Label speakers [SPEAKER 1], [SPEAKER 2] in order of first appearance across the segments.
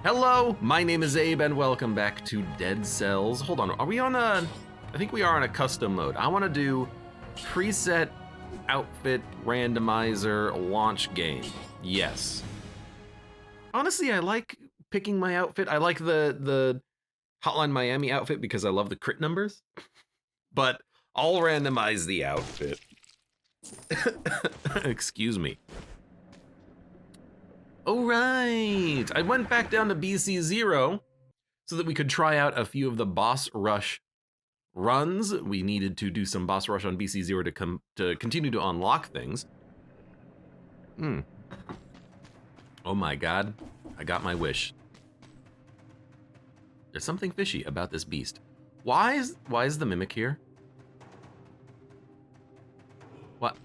[SPEAKER 1] Hello, my name is Abe and welcome back to Dead Cells. Hold on, are we on a, I think we are on a custom mode. I wanna do preset outfit randomizer launch game. Yes. Honestly, I like picking my outfit. I like the Hotline Miami outfit because I love the crit numbers, but I'll randomize the outfit. Excuse me. Oh right, I went back down to BC0 so that we could try out a few of the boss rush runs. We needed to do some boss rush on BC0 to continue to unlock things. Oh my god, I got my wish. There's something fishy about this beast. Why is the mimic here? What?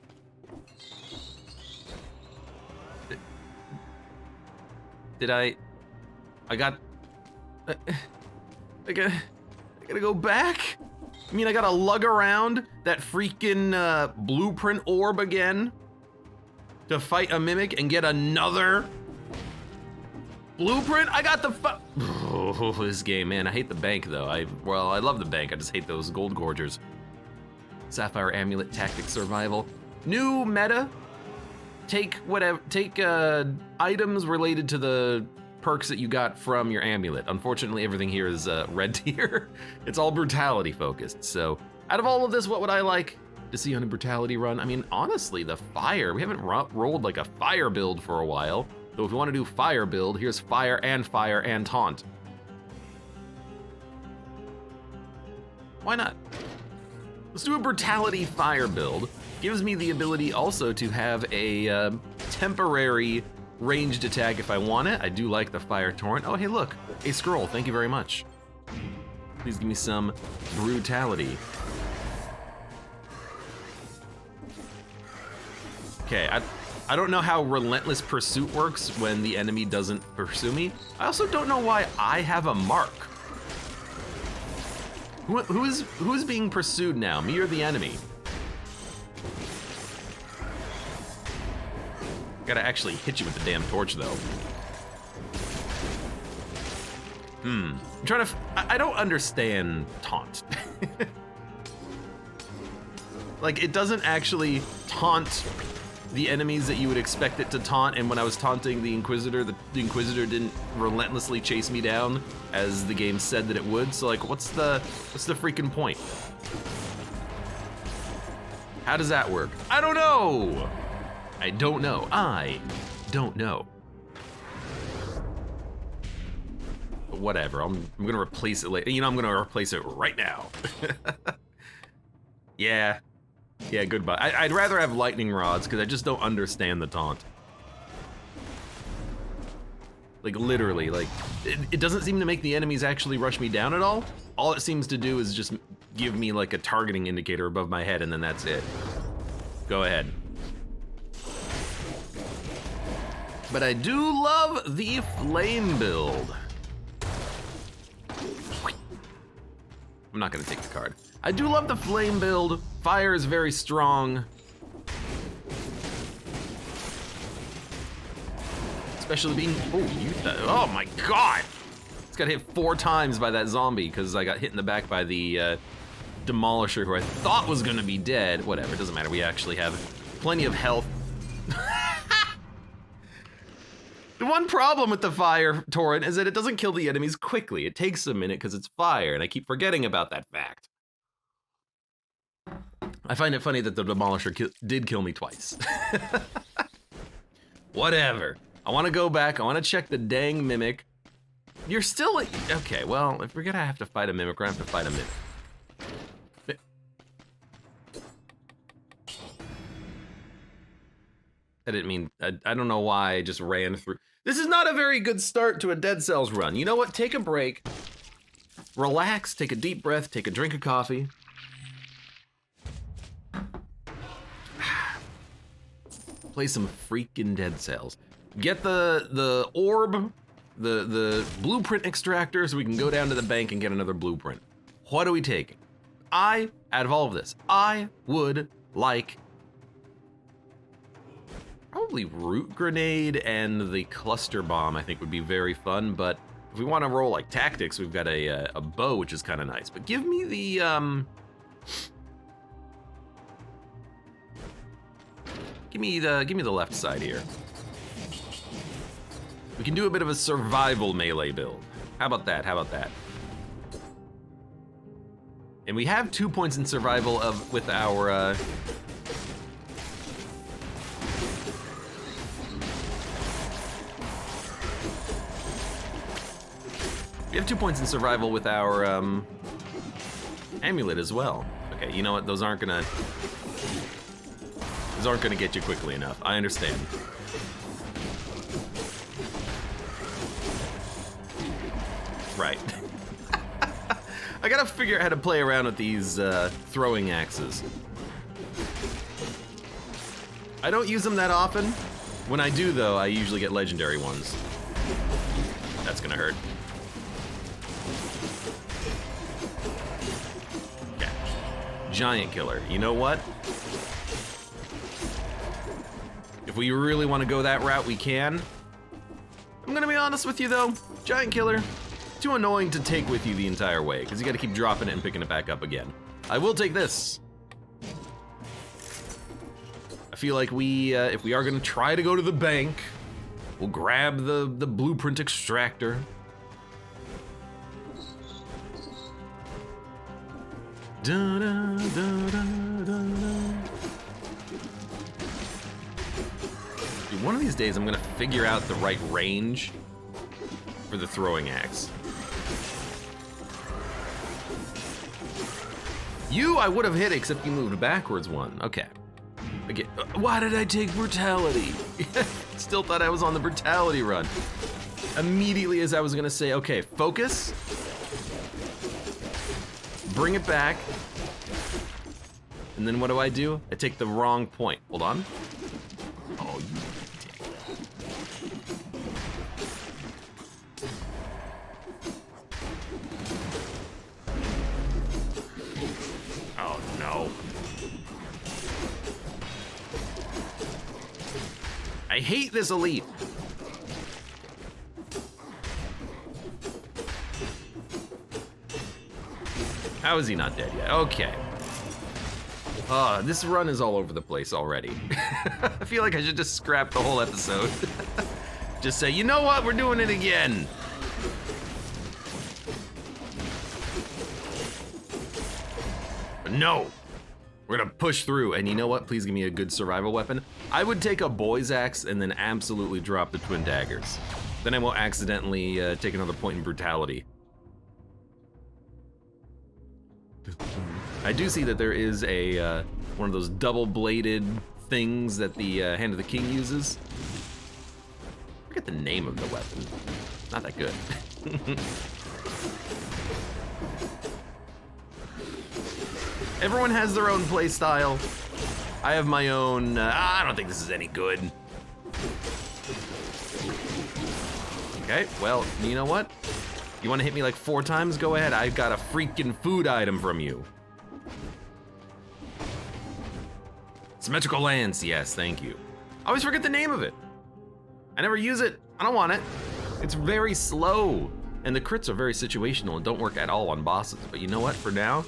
[SPEAKER 1] Did I gotta go back? I mean, I gotta lug around that freaking blueprint orb again to fight a mimic and get another blueprint? I got the oh, this game, man. I hate the bank though. I love the bank. I just hate those gold gorgers. Sapphire Amulet Tactic Survival. New meta. Take items related to the perks that you got from your amulet. Unfortunately, everything here is red tier. It's all brutality focused. So out of all of this, what would I like to see on a brutality run? I mean, honestly, the fire. We haven't rolled like a fire build for a while. So if we want to do fire build, here's fire and taunt. Why not? Let's do a brutality fire build. Gives me the ability also to have a temporary ranged attack if I want it. I do like the fire torrent. Oh, hey, look, a scroll. Thank you very much. Please give me some brutality. Okay, I don't know how relentless pursuit works when the enemy doesn't pursue me. I also don't know why I have a mark. Who is being pursued now, me or the enemy? Gotta actually hit you with the damn torch though. I'm trying to, I don't understand taunt. Like, it doesn't actually taunt the enemies that you would expect it to taunt, and when I was taunting the Inquisitor didn't relentlessly chase me down as the game said that it would. So like, what's the freaking point? How does that work? I don't know. I don't know. But whatever, I'm gonna replace it later. You know, I'm gonna replace it right now. Yeah, goodbye. I'd rather have lightning rods because I just don't understand the taunt. Like literally, like it doesn't seem to make the enemies actually rush me down at all. All it seems to do is just give me like a targeting indicator above my head and then that's it. Go ahead. But I do love the flame build. I'm not gonna take the card. I do love the flame build. Fire is very strong. Especially being, oh my God. It's got hit 4 times by that zombie because I got hit in the back by the Demolisher who I thought was gonna be dead. Whatever, it doesn't matter. We actually have plenty of health. The one problem with the fire torrent is that it doesn't kill the enemies quickly. It takes a minute because it's fire, and I keep forgetting about that fact. I find it funny that the Demolisher did kill me twice. Whatever. I want to go back. I want to check the dang mimic. You're still okay. Well, if we're gonna have to fight a mimic, we're gonna have to fight a mimic. I didn't mean, I don't know why I just ran through. This is not a very good start to a Dead Cells run. You know what? Take a break, relax, take a deep breath, take a drink of coffee. Play some freaking Dead Cells. Get the orb, the blueprint extractor so we can go down to the bank and get another blueprint. What are we taking? Out of all of this, I would like Probably root grenade and the cluster bomb I think would be very fun, but if we want to roll like tactics, we've got a bow, which is kind of nice. But give me the give me the left side here. We can do a bit of a survival melee build. How about that? How about that? And we have 2 points in survival with our we have 2 points in survival with our amulet as well. Okay, you know what? Those aren't gonna get you quickly enough. I understand. Right. I gotta figure out how to play around with these throwing axes. I don't use them that often. When I do, though, I usually get legendary ones. That's gonna hurt. Okay. Giant killer. You know what? If we really want to go that route, we can. I'm gonna be honest with you, though. Giant killer. Too annoying to take with you the entire way, because you gotta keep dropping it and picking it back up again. I will take this. I feel like if we are gonna try to go to the bank, we'll grab the blueprint extractor. Da, da, da, da, da, da. Dude, one of these days I'm gonna figure out the right range for the throwing axe. I would have hit, except you moved backwards one. Okay. Again, why did I take brutality? Still thought I was on the brutality run. Immediately as I was gonna say, okay, focus. Bring it back. And then what do? I take the wrong point. Hold on. Oh, you dick. Oh, no. I hate this elite. How is he not dead yet? Okay. This run is all over the place already. I feel like I should just scrap the whole episode. Just say, you know what? We're doing it again. But no. We're gonna push through, and you know what? Please give me a good survival weapon. I would take a boy's axe and then absolutely drop the twin daggers. Then I won't accidentally take another point in brutality. I do see that there is a one of those double-bladed things that the Hand of the King uses. I forget the name of the weapon. Not that good. Everyone has their own play style. I have my own. I don't think this is any good. Okay, well, you know what? You want to hit me like 4 times? Go ahead. I've got a freaking food item from you. Symmetrical lance. Yes, thank you. I always forget the name of it. I never use it. I don't want it. It's very slow, and the crits are very situational and don't work at all on bosses. But you know what? For now.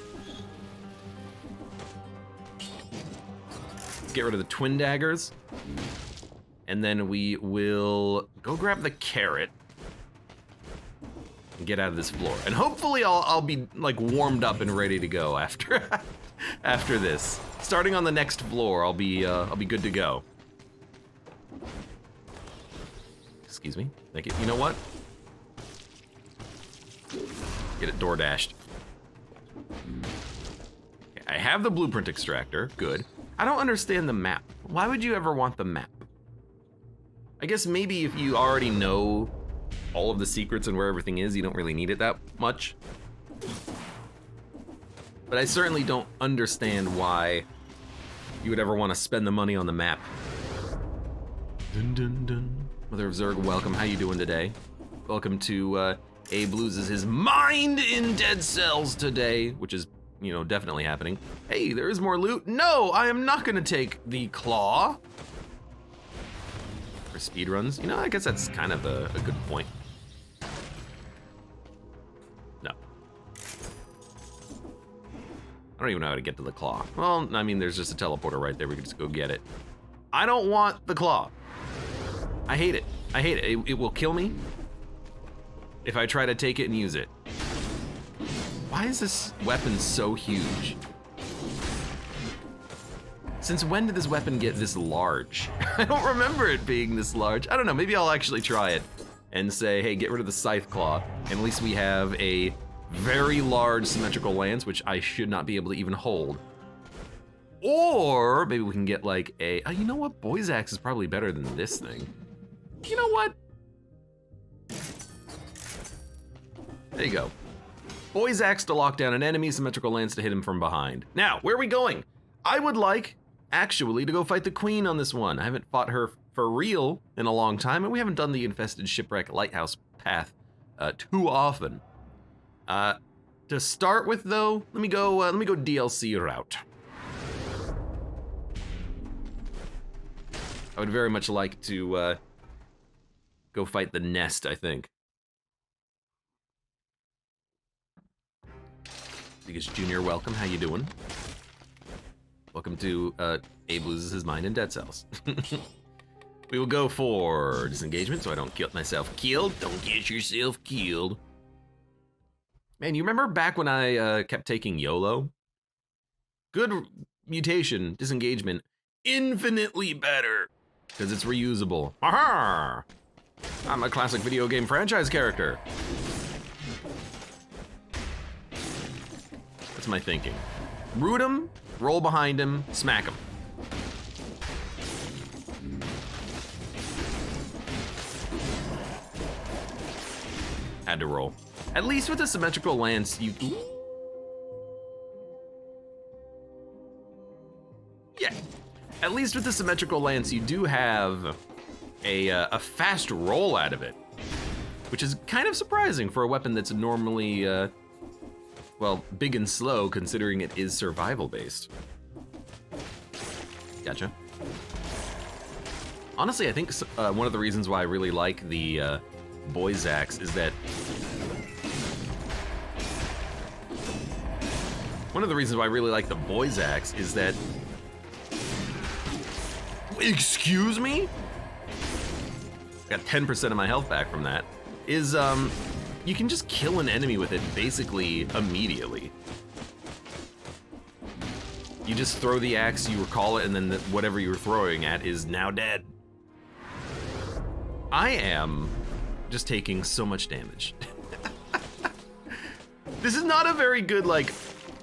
[SPEAKER 1] Get rid of the twin daggers, and then we will go grab the carrot and get out of this floor. And hopefully I'll be like warmed up and ready to go after after this. Starting on the next floor, I'll be good to go. Excuse me. Thank you. You know what? Get it door dashed. Okay, I have the blueprint extractor. Good. I don't understand the map. Why would you ever want the map? I guess maybe if you already know all of the secrets and where everything is, you don't really need it that much. But I certainly don't understand why you would ever want to spend the money on the map. Dun dun dun. Mother of Zerg, welcome. How you doing today? Welcome to Abe loses his mind in Dead Cells today, which is, you know, definitely happening. Hey, there is more loot. No, I am not gonna take the claw. for speedruns. You know, I guess that's kind of a good point. No. I don't even know how to get to the claw. Well, I mean, there's just a teleporter right there. We can just go get it. I don't want the claw. I hate it. I hate it. It will kill me if I try to take it and use it. Why is this weapon so huge? Since when did this weapon get this large? I don't remember it being this large. I don't know, maybe I'll actually try it and say, hey, get rid of the scythe claw, and at least we have a very large symmetrical lance, which I should not be able to even hold. Or maybe we can get like a, you know what? Boy's axe is probably better than this thing. You know what? There you go. Boy's axe to lock down an enemy, symmetrical lance to hit him from behind. Now, where are we going? I would like, actually, to go fight the queen on this one. I haven't fought her for real in a long time, and we haven't done the infested shipwreck lighthouse path too often. To start with, though, let me go DLC route. I would very much like to go fight the nest, I think. Because Junior, welcome. How you doing? Welcome to Abe Loses His Mind in Dead Cells. We will go for disengagement so I don't get myself killed. Don't get yourself killed. Man, you remember back when I kept taking YOLO? Good mutation, disengagement, infinitely better because it's reusable. Aha! I'm a classic video game franchise character. That's my thinking. Root him, roll behind him, smack him. Had to roll. At least with a symmetrical lance, you... Yeah. At least with the symmetrical lance, you do have a fast roll out of it, which is kind of surprising for a weapon that's normally, well, big and slow, considering it is survival-based. Gotcha. Honestly, I think one of the reasons why I really like the Boy's Axe is that... One of the reasons why I really like the Boy's Axe is that... Excuse me? Got 10% of my health back from that. Is, you can just kill an enemy with it basically immediately. You just throw the axe, you recall it, and then whatever you were throwing at is now dead. I am just taking so much damage. This is not a very good, like,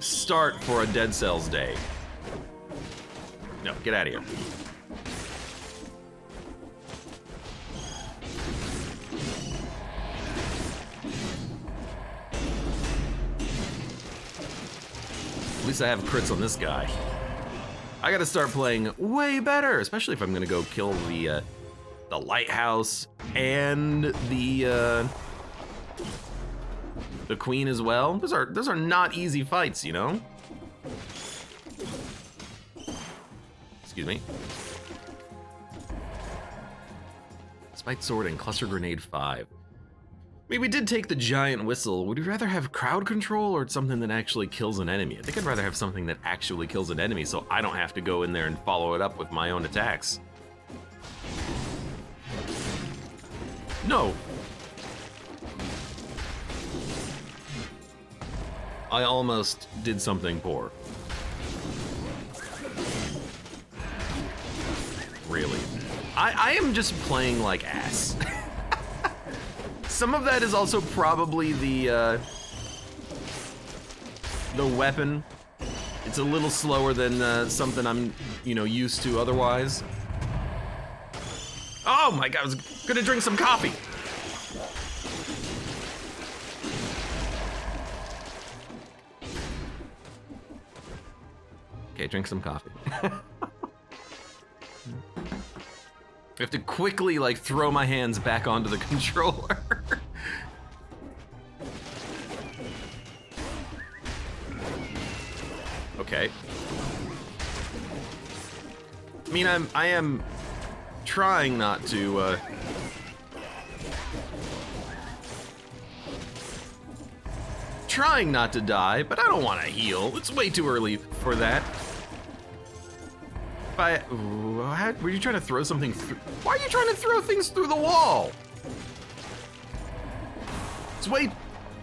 [SPEAKER 1] start for a Dead Cells day. No, get out of here. At least I have crits on this guy. I gotta start playing way better, especially if I'm gonna go kill the lighthouse and the queen as well. Those are not easy fights, you know? Excuse me. Spiked sword and cluster grenade 5. I mean, we did take the giant whistle. Would you rather have crowd control or something that actually kills an enemy? I think I'd rather have something that actually kills an enemy so I don't have to go in there and follow it up with my own attacks. No. I almost did something poor. Really. I am just playing like ass. Some of that is also probably the weapon. It's a little slower than something I'm, used to otherwise. Oh my God, I was gonna drink some coffee. Okay, drink some coffee. I have to quickly, like, throw my hands back onto the controller. Okay. I mean, I am trying not to, trying not to die, but I don't want to heal. It's way too early for that. Were you trying to throw something through? Why are you trying to throw things through the wall? It's way...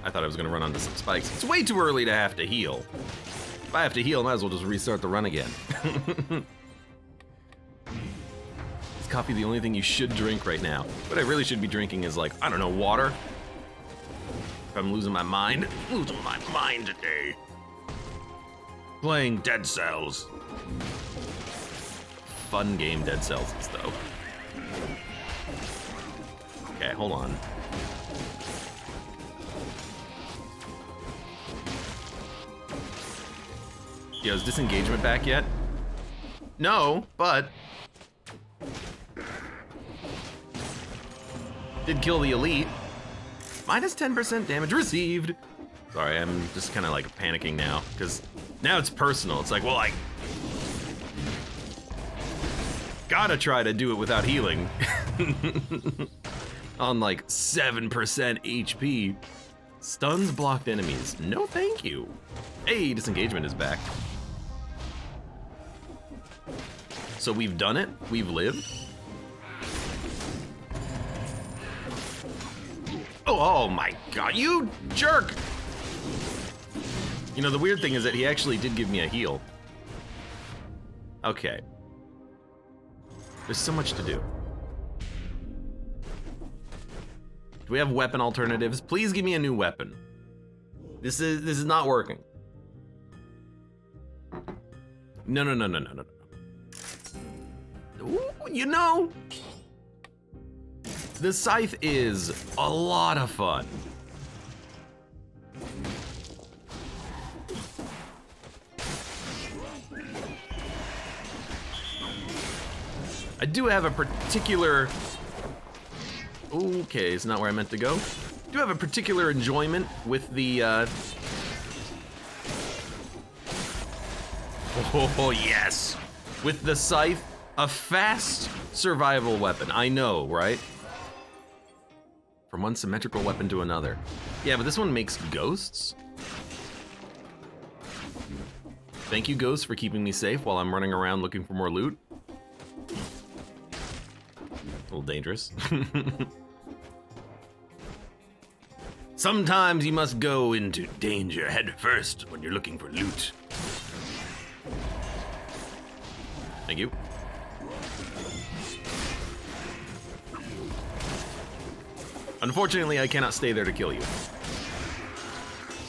[SPEAKER 1] I thought I was gonna run onto some spikes. It's way too early to have to heal. If I have to heal, I might as well just restart the run again. Is coffee the only thing you should drink right now? What I really should be drinking is like, I don't know, water? If I'm losing my mind. Losing my mind today. Playing Dead Cells. Fun game Dead Cells is, though. Okay, hold on. Yo, is disengagement back yet? No, but... did kill the elite. Minus 10% damage received. Sorry, I'm just kind of like panicking now, because now it's personal. It's like, well, I gotta try to do it without healing. On like 7% HP. Stuns blocked enemies. No thank you. Hey, disengagement is back. So we've done it. We've lived. Oh my god, you jerk! You know, the weird thing is that he actually did give me a heal. Okay. There's so much to do. Do we have weapon alternatives? Please give me a new weapon. This is not working. No. Ooh, you know, the scythe is a lot of fun. I do have a particular... okay, it's not where I meant to go. I do have a particular enjoyment with the, oh, yes! With the scythe, a fast survival weapon. I know, right? From one symmetrical weapon to another. Yeah, but this one makes ghosts. Thank you, ghosts, for keeping me safe while I'm running around looking for more loot. A little dangerous. Sometimes you must go into danger head first when you're looking for loot. Thank you. Unfortunately, I cannot stay there to kill you.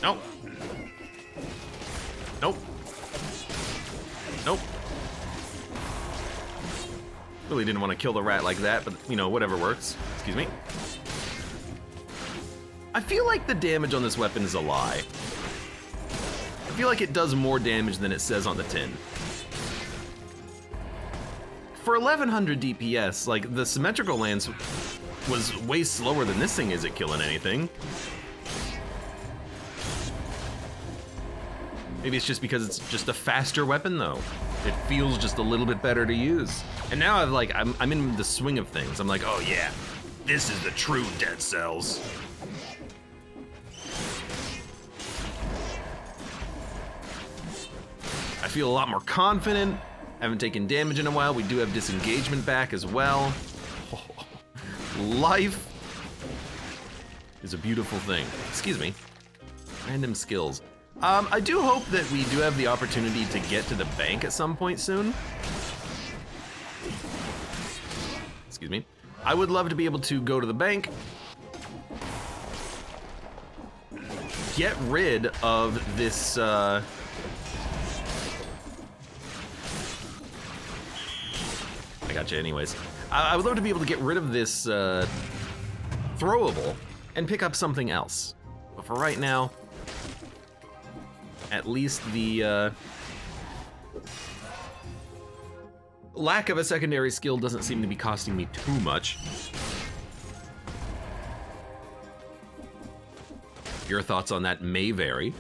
[SPEAKER 1] Nope. Nope. Nope. Really didn't want to kill the rat like that, but, you know, whatever works. Excuse me. I feel like the damage on this weapon is a lie. I feel like it does more damage than it says on the tin. For 1100 DPS, like, the symmetrical lance was way slower than this thing is at killing anything. Maybe it's just because it's just a faster weapon, though. It feels just a little bit better to use. And now I'm in the swing of things. I'm like, oh yeah, this is the true Dead Cells. I feel a lot more confident. Haven't taken damage in a while. We do have disengagement back as well. Oh, life is a beautiful thing. Excuse me. Random skills. I do hope that we do have the opportunity to get to the bank at some point soon. Excuse me. I would love to be able to go to the bank, get rid of this, I gotcha anyways. I would love to be able to get rid of this throwable and pick up something else. But for right now, at least the lack of a secondary skill doesn't seem to be costing me too much. Your thoughts on that may vary.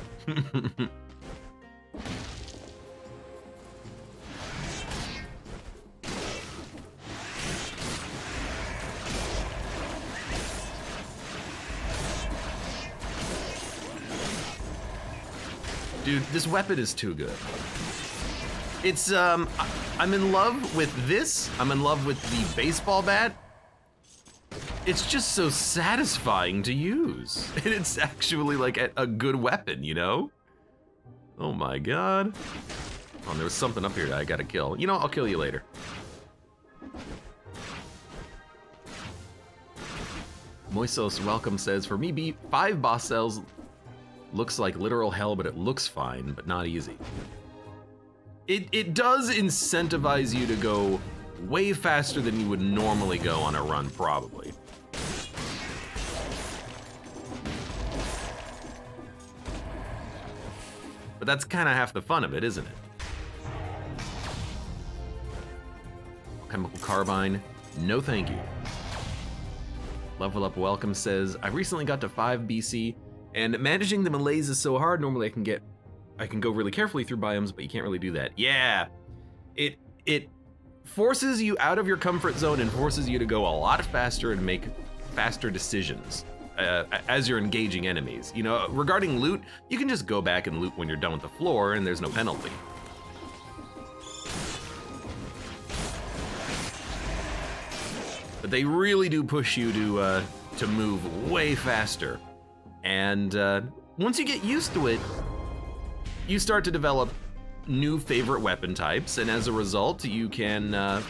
[SPEAKER 1] Dude, this weapon is too good. It's, I'm in love with this. I'm in love with the baseball bat. It's just so satisfying to use. And it's actually like a good weapon, you know? Oh my God. Oh, there was something up here that I gotta kill. You know, I'll kill you later. Moisos Welcome says, for me, 5 boss cells looks like literal hell, but it looks fine, but not easy. It does incentivize you to go way faster than you would normally go on a run, probably. But that's kind of half the fun of it, isn't it? Chemical Carbine, no thank you. Level Up Welcome says, I recently got to 5 BC, and managing the malaise is so hard. Normally I can go really carefully through biomes, but you can't really do that. Yeah, it forces you out of your comfort zone and forces you to go a lot faster and make faster decisions as you're engaging enemies. You know, regarding loot, you can just go back and loot when you're done with the floor and there's no penalty. But they really do push you to move way faster. And once you get used to it, you start to develop new favorite weapon types, and as a result, you can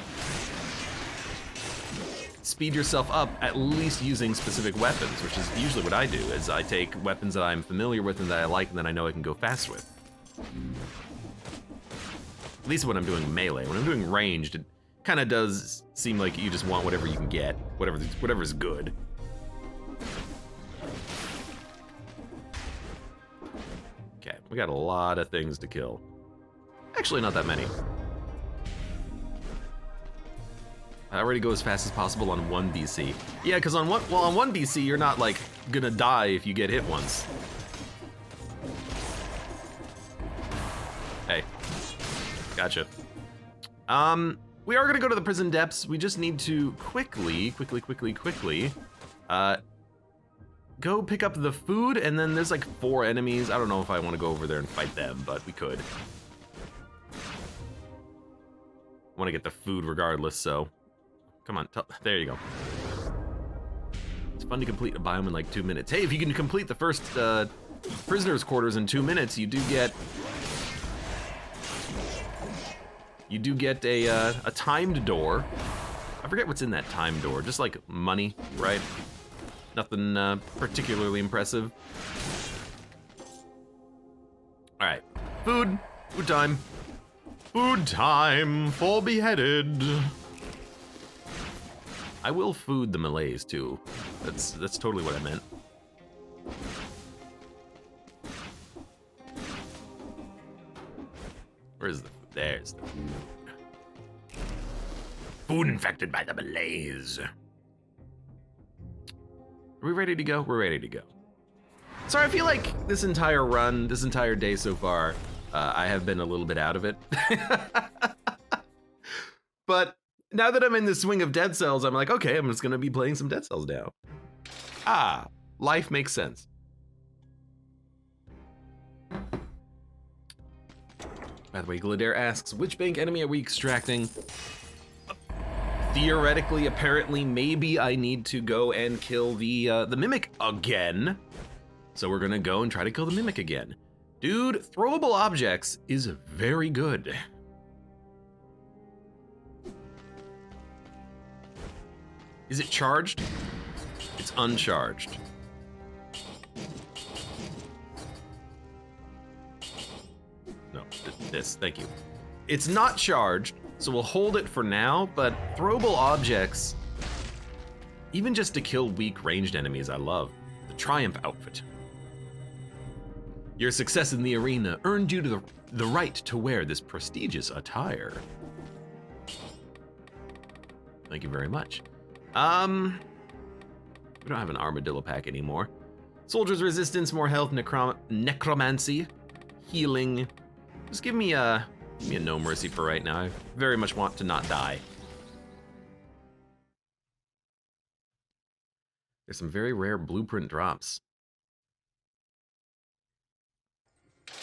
[SPEAKER 1] speed yourself up at least using specific weapons, which is usually what I do, is I take weapons that I'm familiar with and that I like and that I know I can go fast with. At least when I'm doing melee. When I'm doing ranged, it kind of does seem like you just want whatever you can get, whatever's good. Okay, we got a lot of things to kill. Actually, not that many. I already go as fast as possible on 1 BC. Yeah, because on 1 BC, you're not like gonna die if you get hit once. Hey, gotcha. We are gonna go to the prison depths. We just need to quickly, go pick up the food, and then there's like 4 enemies. I don't know if I want to go over there and fight them, but we could. I want to get the food regardless, so come on, there you go. It's fun to complete a biome in like 2 minutes. Hey, if you can complete the first prisoner's quarters in 2 minutes, you do get a timed door. I forget what's in that timed door, just like money, right? Nothing particularly impressive. All right, food time. Food time for beheaded. I will food the malaise too. That's totally what I meant. Where is the food? There's the food. Food infected by the malaise. Are we ready to go? We're ready to go. Sorry, I feel like this entire run, this entire day so far, I have been a little bit out of it. But now that I'm in the swing of Dead Cells, I'm like, okay, I'm just gonna be playing some Dead Cells now. Ah, life makes sense. By the way, Gladair asks, which bank enemy are we extracting? Theoretically, apparently, maybe I need to go and kill the Mimic again. So we're gonna go and try to kill the Mimic again. Dude, throwable objects is very good. Is it charged? It's uncharged. No, this, thank you. It's not charged, so we'll hold it for now, but throwable objects, even just to kill weak ranged enemies, I love. The Triumph outfit. Your success in the arena earned you the right to wear this prestigious attire. Thank you very much. We don't have an armadillo pack anymore. Soldier's resistance, more health, necromancy, healing. Just give me a no mercy for right now. I very much want to not die. There's some very rare blueprint drops.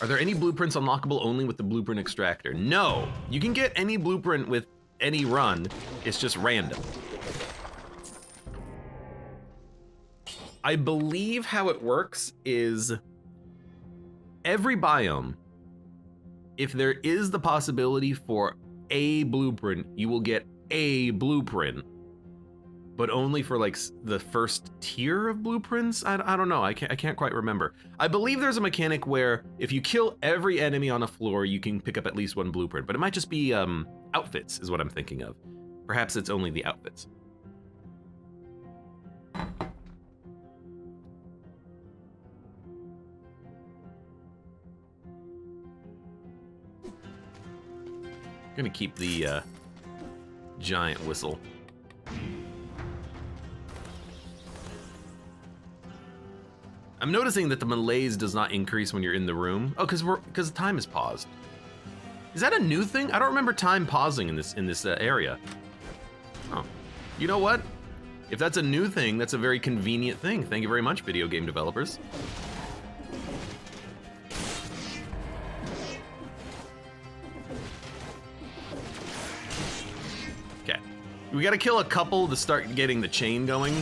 [SPEAKER 1] Are there any blueprints unlockable only with the blueprint extractor? No, you can get any blueprint with any run, it's just random. I believe how it works is every biome, if there is the possibility for a blueprint, you will get a blueprint, but only for like the first tier of blueprints. I don't know. I can't quite remember. I believe there's a mechanic where if you kill every enemy on a floor, you can pick up at least one blueprint, but it might just be outfits is what I'm thinking of. Perhaps it's only the outfits. I'm gonna keep the giant whistle. I'm noticing that the malaise does not increase when you're in the room. Oh, because time is paused. Is that a new thing? I don't remember time pausing in this area. Oh, you know what? If that's a new thing, that's a very convenient thing. Thank you very much, video game developers. Okay, we gotta kill a couple to start getting the chain going.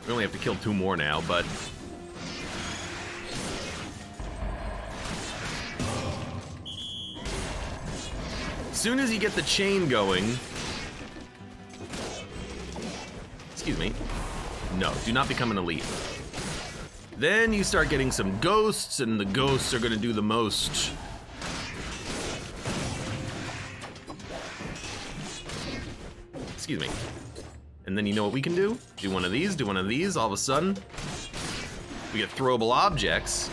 [SPEAKER 1] We only have to kill 2 more now, but as soon as you get the chain going, excuse me, no, do not become an elite. Then you start getting some ghosts, and the ghosts are gonna do the most. Excuse me. And then you know what we can do? Do one of these, all of a sudden, we get throwable objects.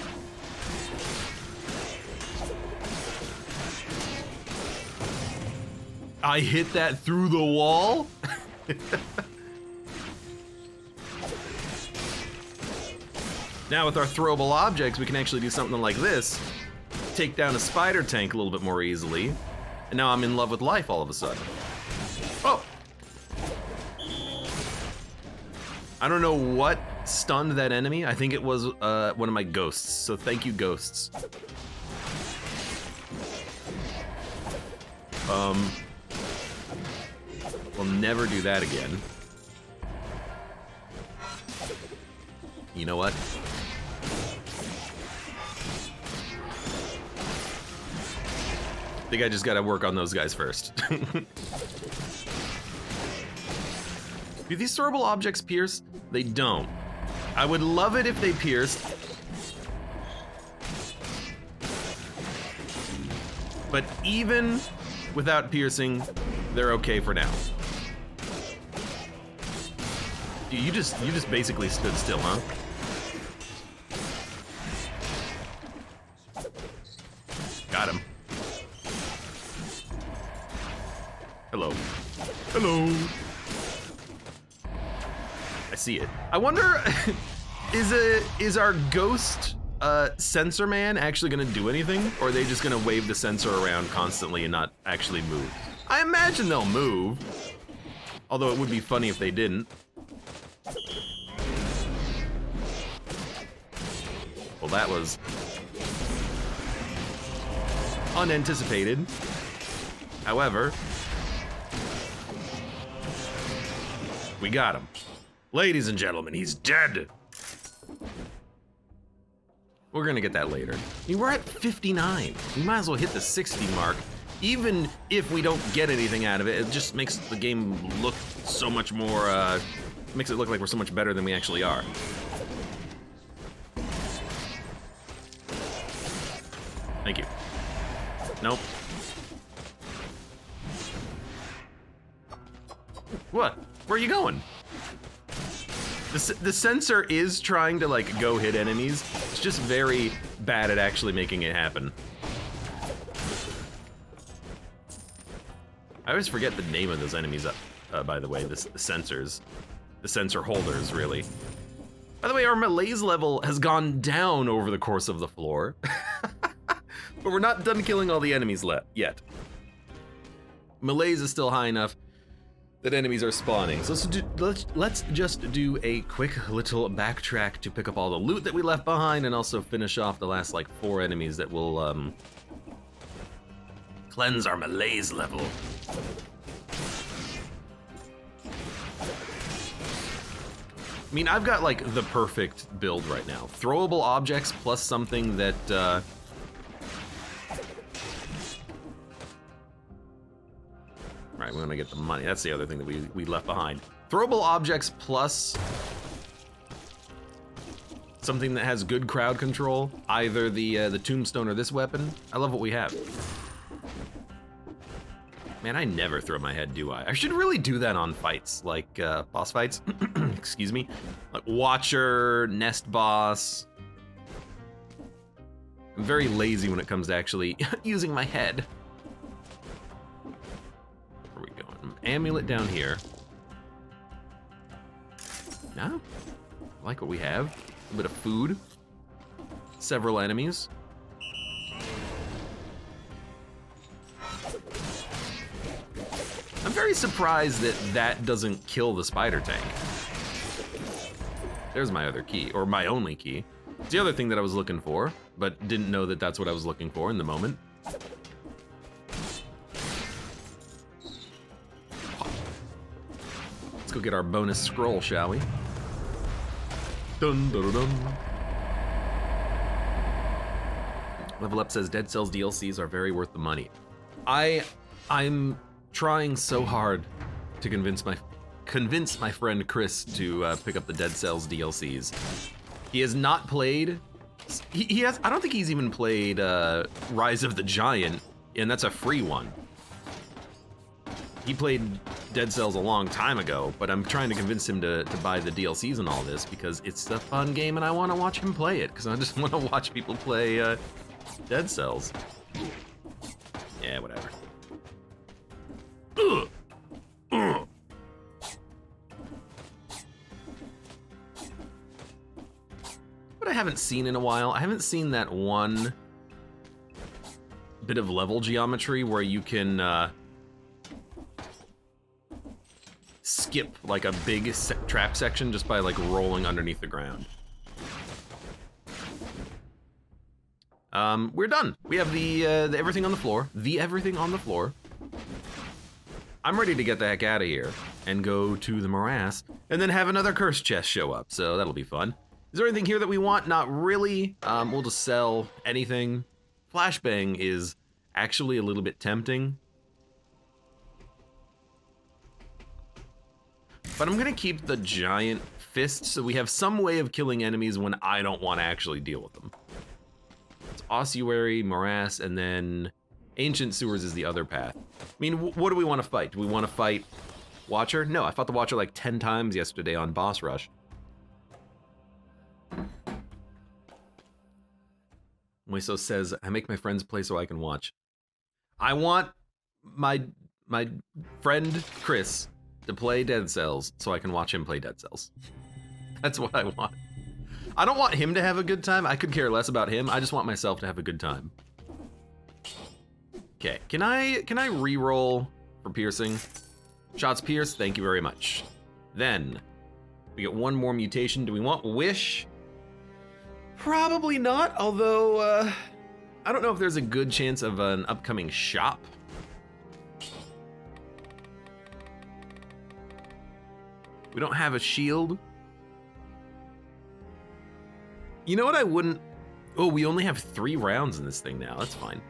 [SPEAKER 1] I hit that through the wall? Now with our throwable objects, we can actually do something like this. Take down a spider tank a little bit more easily. And now I'm in love with life all of a sudden. Oh! I don't know what stunned that enemy. I think it was one of my ghosts, so thank you, ghosts. We'll never do that again. You know what? I think I just gotta work on those guys first. Do these throwable objects pierce? They don't. I would love it if they pierced. But even without piercing, they're okay for now. You just basically stood still, huh? Got him. Hello. Hello. I see it. I wonder, is our ghost sensor man actually gonna do anything? Or are they just gonna wave the sensor around constantly and not actually move? I imagine they'll move. Although it would be funny if they didn't. Well, that was unanticipated. However, we got him. Ladies and gentlemen, he's dead. We're gonna get that later. I mean, we're at 59. We might as well hit the 60 mark. Even if we don't get anything out of it, it just makes the game look so much more, makes it look like we're so much better than we actually are. Thank you. Nope. What? Where are you going? The sensor is trying to like go hit enemies. It's just very bad at actually making it happen. I always forget the name of those enemies by the way, the sensors. The sensor holders, really. By the way, our malaise level has gone down over the course of the floor. But we're not done killing all the enemies yet. Malaise is still high enough. that enemies are spawning. So let's just do a quick little backtrack to pick up all the loot that we left behind and also finish off the last like 4 enemies that will cleanse our malaise level. I mean, I've got like the perfect build right now. Throwable objects plus something that Right, we want to get the money. That's the other thing that we left behind. Throwable objects plus something that has good crowd control, either the tombstone or this weapon. I love what we have. Man, I never throw my head, do I? I should really do that on fights, like boss fights. Excuse me. Like Watcher, Nest Boss. I'm very lazy when it comes to actually using my head. Amulet down here. No, I like what we have. A bit of food. Several enemies. I'm very surprised that that doesn't kill the spider tank. There's my other key, or my only key. It's the other thing that I was looking for, but didn't know that that's what I was looking for in the moment. Let's go get our bonus scroll, shall we? Dun, dun, dun, dun. Level Up says Dead Cells DLCs are very worth the money. I'm trying so hard to convince my friend Chris to pick up the Dead Cells DLCs. He has not played. He has. I don't think he's even played Rise of the Giant, and that's a free one. He played Dead Cells a long time ago, but I'm trying to convince him to buy the DLCs and all this because it's a fun game and I want to watch him play it because I just want to watch people play Dead Cells. Yeah, whatever. What I haven't seen in a while, I haven't seen that one bit of level geometry where you can skip like a big trap section just by like rolling underneath the ground. We're done. We have the everything on the floor. The everything on the floor. I'm ready to get the heck out of here and go to the morass and then have another curse chest show up. So that'll be fun. Is there anything here that we want? Not really. We'll just sell anything. Flashbang is actually a little bit tempting. But I'm gonna keep the giant fist so we have some way of killing enemies when I don't want to actually deal with them. It's ossuary, morass, and then ancient sewers is the other path. I mean, what do we want to fight? Do we want to fight Watcher? No, I fought the Watcher like 10 times yesterday on Boss Rush. Moiso says, I make my friends play so I can watch. I want my friend Chris to play Dead Cells so I can watch him play Dead Cells. That's what I want. I don't want him to have a good time. I could care less about him. I just want myself to have a good time. Okay, can I re-roll for piercing? Shots pierced, thank you very much. Then, we get one more mutation. Do we want Wish? Probably not, although, I don't know if there's a good chance of an upcoming shop. We don't have a shield. You know what I wouldn't... Oh, we only have 3 rounds in this thing now, that's fine.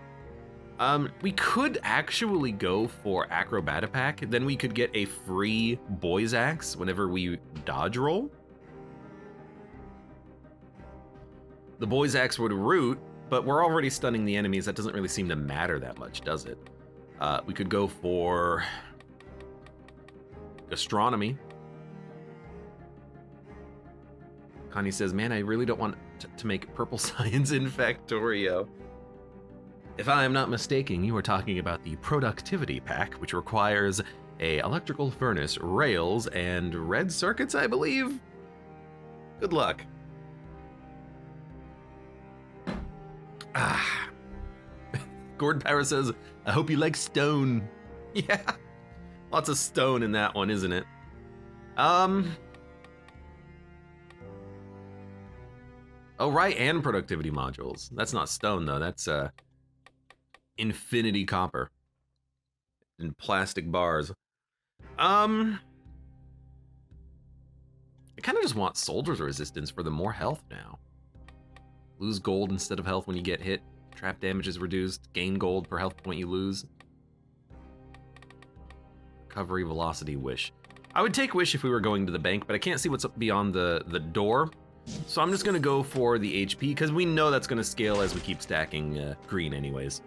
[SPEAKER 1] We could actually go for Acrobatipack, then we could get a free Boy's Axe whenever we dodge roll. The Boy's Axe would root, but we're already stunning the enemies. That doesn't really seem to matter that much, does it? We could go for Gastronomy. Connie says, man, I really don't want to make purple science in Factorio. If I am not mistaken, you are talking about the productivity pack, which requires a electrical furnace, rails, and red circuits, I believe? Good luck. Gord Power says, I hope you like stone. Yeah. Lots of stone in that one, isn't it? Oh, right, and productivity modules. That's not stone, though. That's, infinity copper. And plastic bars. I kind of just want soldier's resistance for the more health now. Lose gold instead of health when you get hit. Trap damage is reduced. Gain gold per health point you lose. Recovery, velocity, wish. I would take wish if we were going to the bank, but I can't see what's up beyond the door. So I'm just gonna go for the HP, because we know that's gonna scale as we keep stacking green anyways.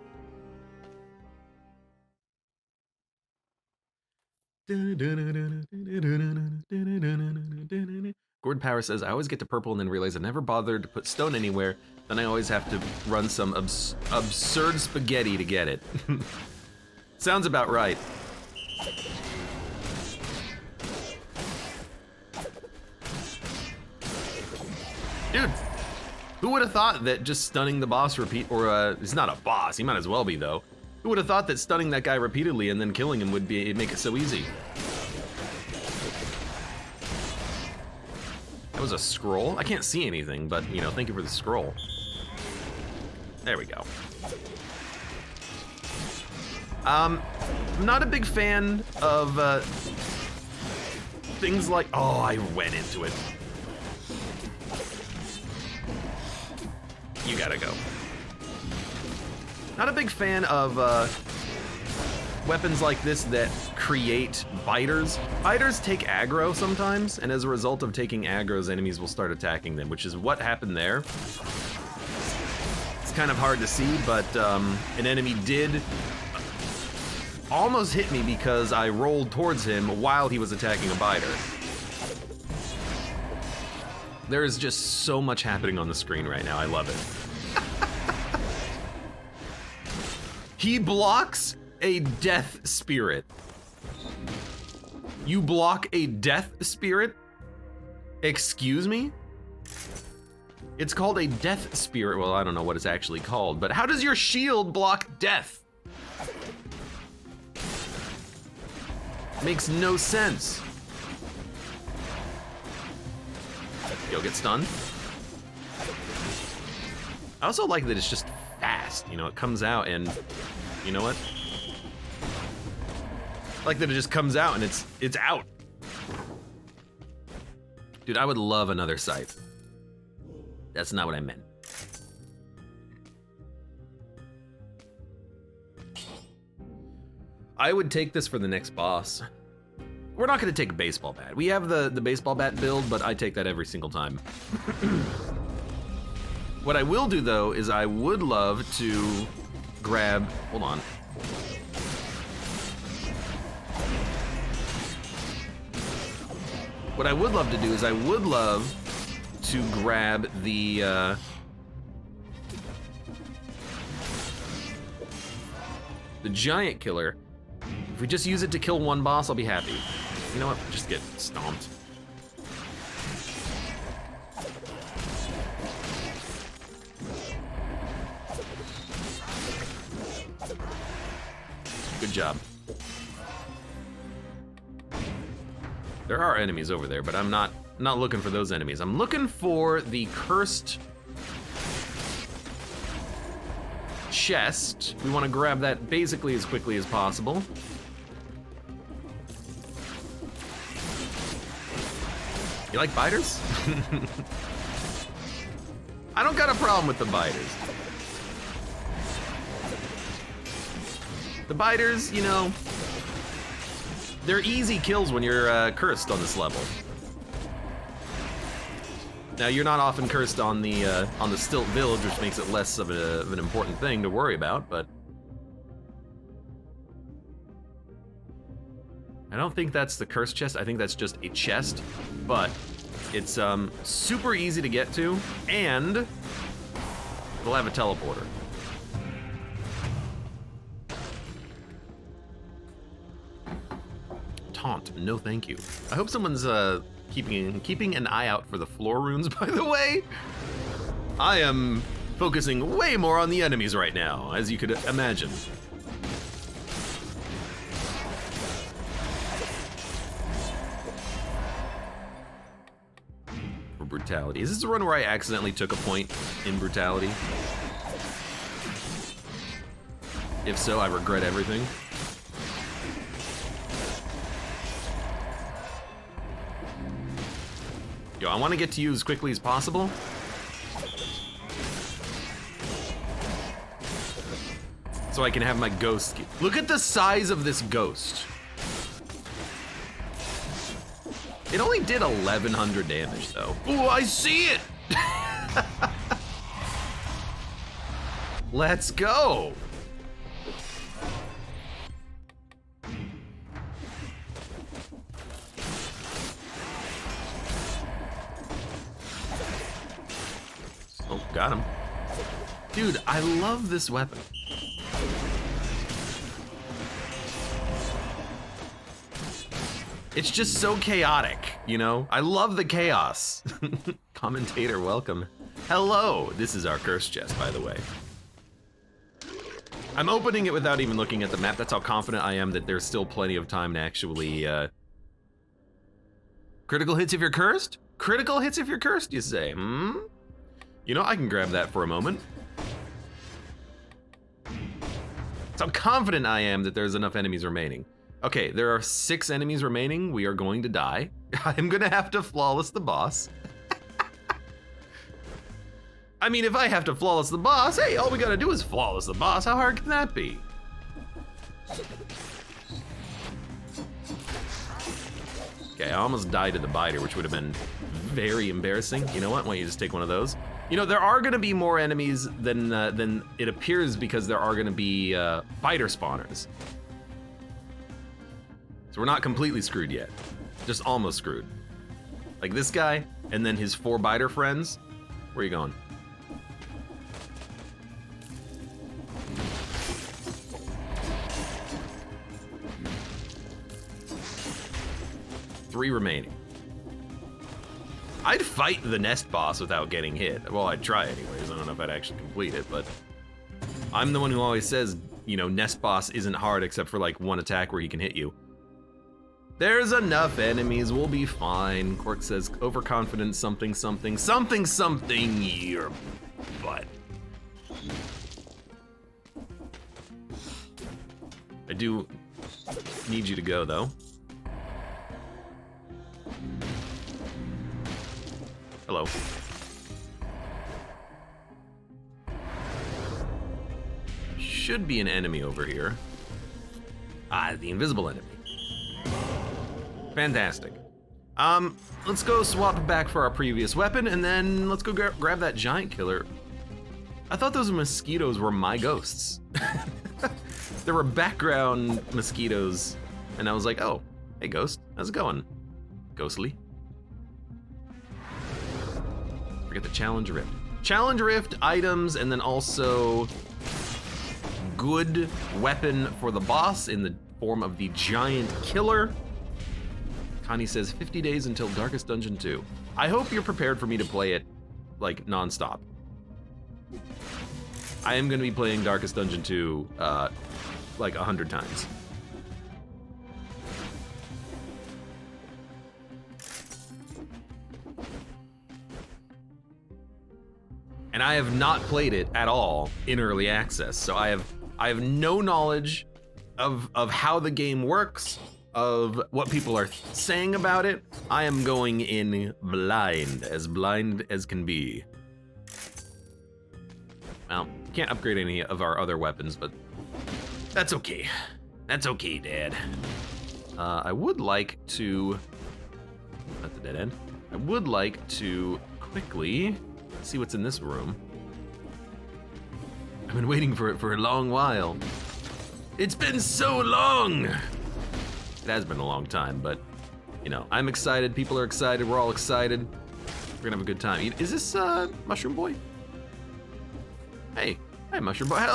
[SPEAKER 1] Gord Power says, I always get to purple and then realize I've never bothered to put stone anywhere. Then I always have to run some absurd spaghetti to get it. Sounds about right. Dude, who would have thought that just stunning the boss he's not a boss, he might as well be though. Who would have thought that stunning that guy repeatedly and then killing him would make it so easy? That was a scroll? I can't see anything, but you know, thank you for the scroll. There we go. I'm not a big fan of things like, oh, I went into it. You gotta go. Not a big fan of weapons like this that create biters. Biters take aggro sometimes, and as a result of taking aggros, enemies will start attacking them, which is what happened there. It's kind of hard to see, but an enemy did almost hit me because I rolled towards him while he was attacking a biter. There is just so much happening on the screen right now, I love it. He blocks a death spirit. You block a death spirit? Excuse me? It's called a death spirit. Well, I don't know what it's actually called, but how does your shield block death? Makes no sense. Yo, get stunned. I also like that it's just fast, you know, it comes out and, you know what? I like that it just comes out and it's out. Dude, I would love another scythe. That's not what I meant. I would take this for the next boss. We're not gonna take a baseball bat. We have the baseball bat build, but I take that every single time. What I will do though is I would love to grab, hold on. What I would love to do is I would love to grab the giant killer. If we just use it to kill one boss, I'll be happy. You know what? Just get stomped. Good job. There are enemies over there, but I'm not looking for those enemies. I'm looking for the cursed chest. We want to grab that basically as quickly as possible. You like biters? I don't got a problem with the biters. The biters, you know, they're easy kills when you're cursed on this level. Now, you're not often cursed on the Stilt Village, which makes it less of an important thing to worry about, but I don't think that's the cursed chest. I think that's just a chest, but it's super easy to get to, and we'll have a teleporter. Taunt, no thank you. I hope someone's keeping an eye out for the floor runes, by the way. I am focusing way more on the enemies right now, as you could imagine. brutality. Is this a run where I accidentally took a point in brutality? If so, I regret everything. Yo, I want to get to you as quickly as possible. So I can have my ghost. Look at the size of this ghost. It only did 1,100 damage though. Ooh, I see it! Let's go! Oh, got him. Dude, I love this weapon. It's just so chaotic, you know? I love the chaos. Commentator, welcome. Hello, this is our curse chest, by the way. I'm opening it without even looking at the map. That's how confident I am that there's still plenty of time to actually, Critical hits if you're cursed? Critical hits if you're cursed, you say? Hmm? You know, I can grab that for a moment. That's how confident I am that there's enough enemies remaining. Okay, there are 6 enemies remaining. We are going to die. I'm gonna have to flawless the boss. I mean, if I have to flawless the boss, hey, all we gotta do is flawless the boss. How hard can that be? Okay, I almost died to the biter, which would have been very embarrassing. You know what? Why don't you just take one of those? You know, there are gonna be more enemies than it appears because there are gonna be biter spawners. So we're not completely screwed yet, just almost screwed. Like this guy, and then his 4 biter friends. Where are you going? Three remaining. I'd fight the nest boss without getting hit. Well, I'd try anyways. I don't know if I'd actually complete it, but I'm the one who always says, you know, nest boss isn't hard except for like one attack where he can hit you. There's enough enemies, we'll be fine. Quark says, overconfident something something something something your butt. I do need you to go though. Hello. Should be an enemy over here. Ah, the invisible enemy. Fantastic. Let's go swap back for our previous weapon, and then let's go grab that giant killer. I thought those mosquitoes were my ghosts. There were background mosquitoes, and I was like, oh, hey ghost, how's it going? Ghostly. Forget the challenge rift. Challenge rift items, and then also good weapon for the boss in the form of the giant killer. Connie says 50 days until Darkest Dungeon 2. I hope you're prepared for me to play it like non-stop. I am gonna be playing Darkest Dungeon 2 like 100 times. And I have not played it at all in early access, so I have no knowledge of how the game works, of what people are saying about it. I am going in blind as can be. Well, can't upgrade any of our other weapons, but that's okay. That's okay, Dad. I would like to, that's a dead end. I would like to quickly see what's in this room. I've been waiting for it for a long while. It's been so long. It has been a long time, but you know, I'm excited, people are excited, we're all excited. We're gonna have a good time. Is this Mushroom Boy? Hey, Mushroom Boy.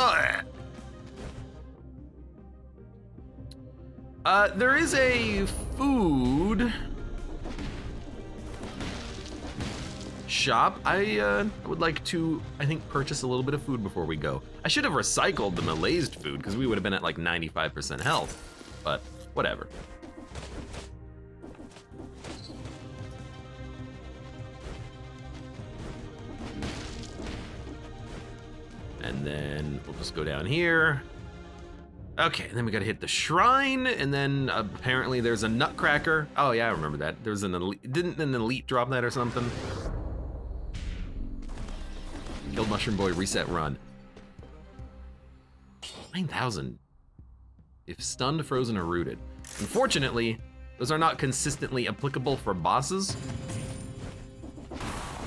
[SPEAKER 1] There is a food shop. I would like to, I think, purchase a little bit of food before we go. I should have recycled the malazed food because we would have been at like 95% health, but whatever. And then we'll just go down here. Okay, and then we gotta hit the shrine, and then apparently there's a nutcracker. Oh yeah, I remember that. There's an elite, didn't an elite drop that or something? Killed Mushroom Boy, reset run. 9,000. If stunned, frozen, or rooted. Unfortunately, those are not consistently applicable for bosses.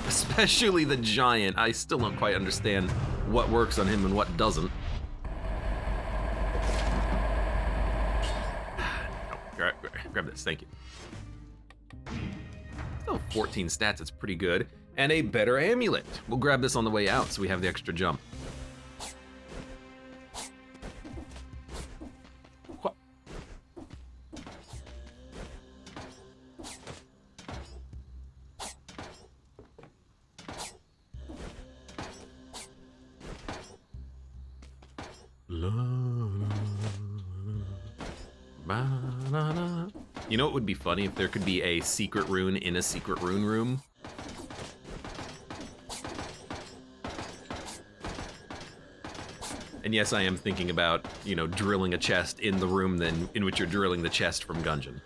[SPEAKER 1] Especially the giant. I still don't quite understand what works on him and what doesn't. Grab this, thank you. Still 14 stats, it's pretty good. And a better amulet. We'll grab this on the way out so we have the extra jump. What? You know what would be funny if there could be a secret rune in a secret rune room? And yes, I am thinking about, you know, drilling a chest in the room then in which you're drilling the chest from Gungeon.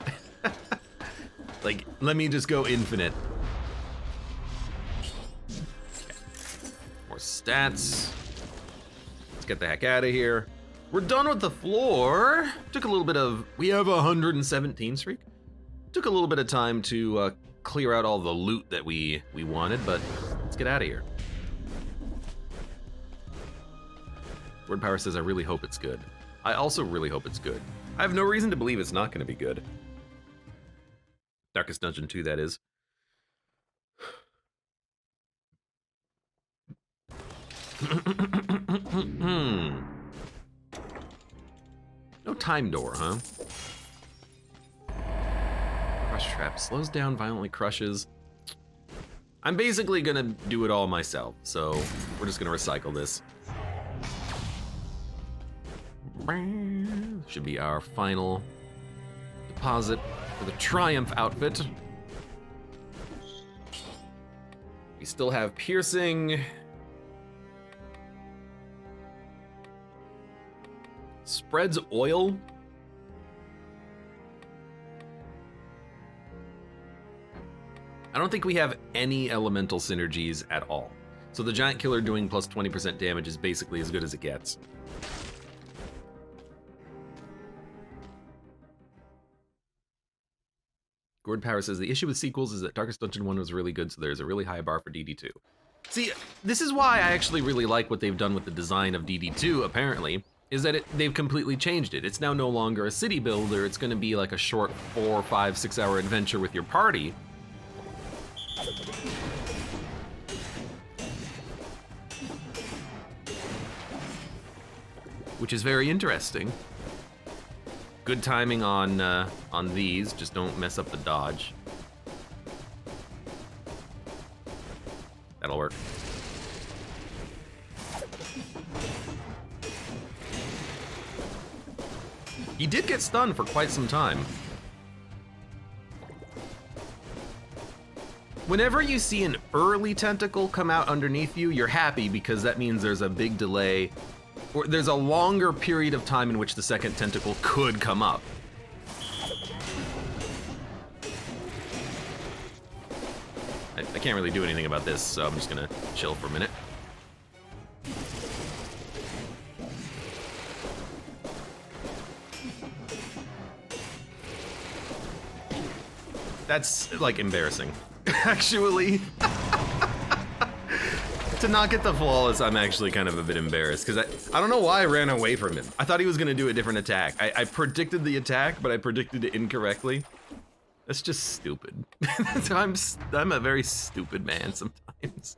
[SPEAKER 1] Like, let me just go infinite. Okay. More stats. Let's get the heck out of here. We're done with the floor. Took a little bit of, we have a 117 streak. Took a little bit of time to clear out all the loot that we wanted, but let's get out of here. Word Power says, I really hope it's good. I also really hope it's good. I have no reason to believe it's not gonna be good. Darkest Dungeon 2, that is. No time door, huh? Crush trap slows down, violently crushes. I'm basically gonna do it all myself, so we're just gonna recycle this. Should be our final deposit for the Triumph outfit. We still have piercing. Spreads oil. I don't think we have any elemental synergies at all. So the giant killer doing plus 20% damage is basically as good as it gets. Gord Power says, the issue with sequels is that Darkest Dungeon 1 was really good, so there's a really high bar for DD2. See, this is why I actually really like what they've done with the design of DD2, apparently, is that they've completely changed it. It's now no longer a city builder, it's gonna be like a short 4, 5, 6 hour adventure with your party. Which is very interesting. Good timing on these, just don't mess up the dodge. That'll work. He did get stunned for quite some time. Whenever you see an early tentacle come out underneath you, you're happy because that means there's a big delay, or there's a longer period of time in which the second tentacle could come up. I can't really do anything about this, so I'm just gonna chill for a minute. That's, like, embarrassing. Actually. To not get the flawless, I'm actually kind of a bit embarrassed, because I don't know why I ran away from him. I thought he was going to do a different attack. I predicted the attack, but I predicted it incorrectly. That's just stupid. I'm a very stupid man sometimes.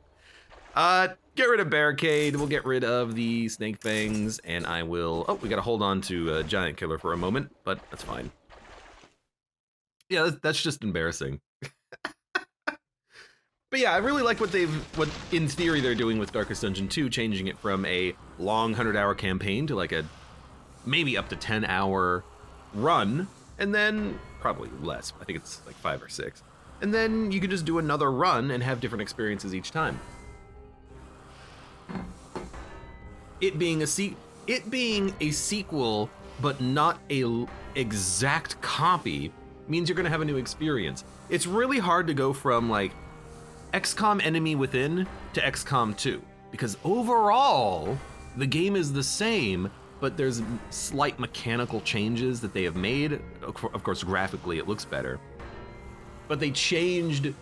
[SPEAKER 1] Get rid of Barricade, we'll get rid of the Snake Fangs, and I will... Oh, we gotta hold on to Giant Killer for a moment, but that's fine. Yeah, that's just embarrassing. But yeah, I really like what in theory they're doing with Darkest Dungeon 2, changing it from a long 100-hour campaign to like a maybe up to 10-hour run, and then probably less. I think it's like 5 or 6. And then you can just do another run and have different experiences each time. it being a sequel, but not a exact copy, means you're gonna have a new experience. It's really hard to go from like XCOM Enemy Within to XCOM 2, because overall, the game is the same, but there's slight mechanical changes that they have made. Of course, graphically, it looks better. But they changed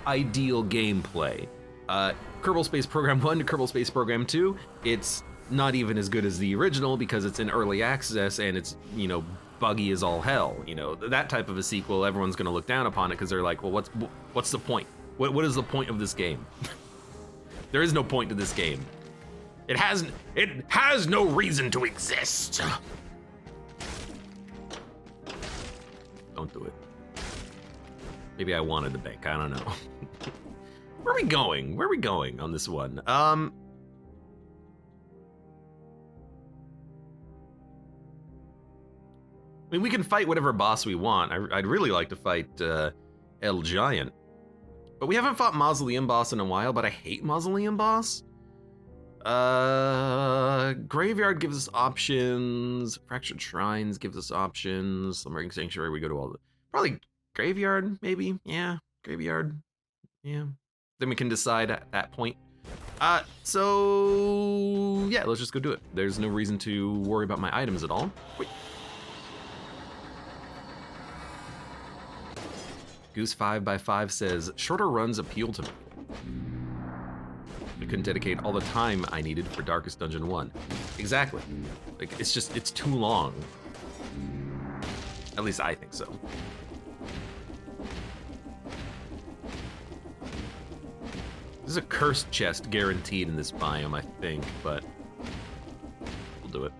[SPEAKER 1] ideal gameplay. Kerbal Space Program 1 to Kerbal Space Program 2, it's not even as good as the original because it's in early access and it's, you know, buggy as all hell. You know, that type of a sequel, everyone's gonna look down upon it because they're like, well, what's the point? What is the point of this game? There is no point to this game. It has no reason to exist. Don't do it. Maybe I wanted the bank, I don't know. Where are we going? Where are we going on this one? I mean, we can fight whatever boss we want. I'd really like to fight El Giant. But we haven't fought Mausoleum Boss in a while, but I hate Mausoleum Boss. Graveyard gives us options. Fractured Shrines gives us options. Slumbering Sanctuary, we go to all the... Probably Graveyard, maybe? Yeah, Graveyard. Yeah. Then we can decide at that point. So... yeah, let's just go do it. There's no reason to worry about my items at all. Wait. Goose5x5 says, shorter runs appeal to me. I couldn't dedicate all the time I needed for Darkest Dungeon 1. Exactly. Like, it's too long. At least I think so. There's a cursed chest guaranteed in this biome, I think, but we'll do it.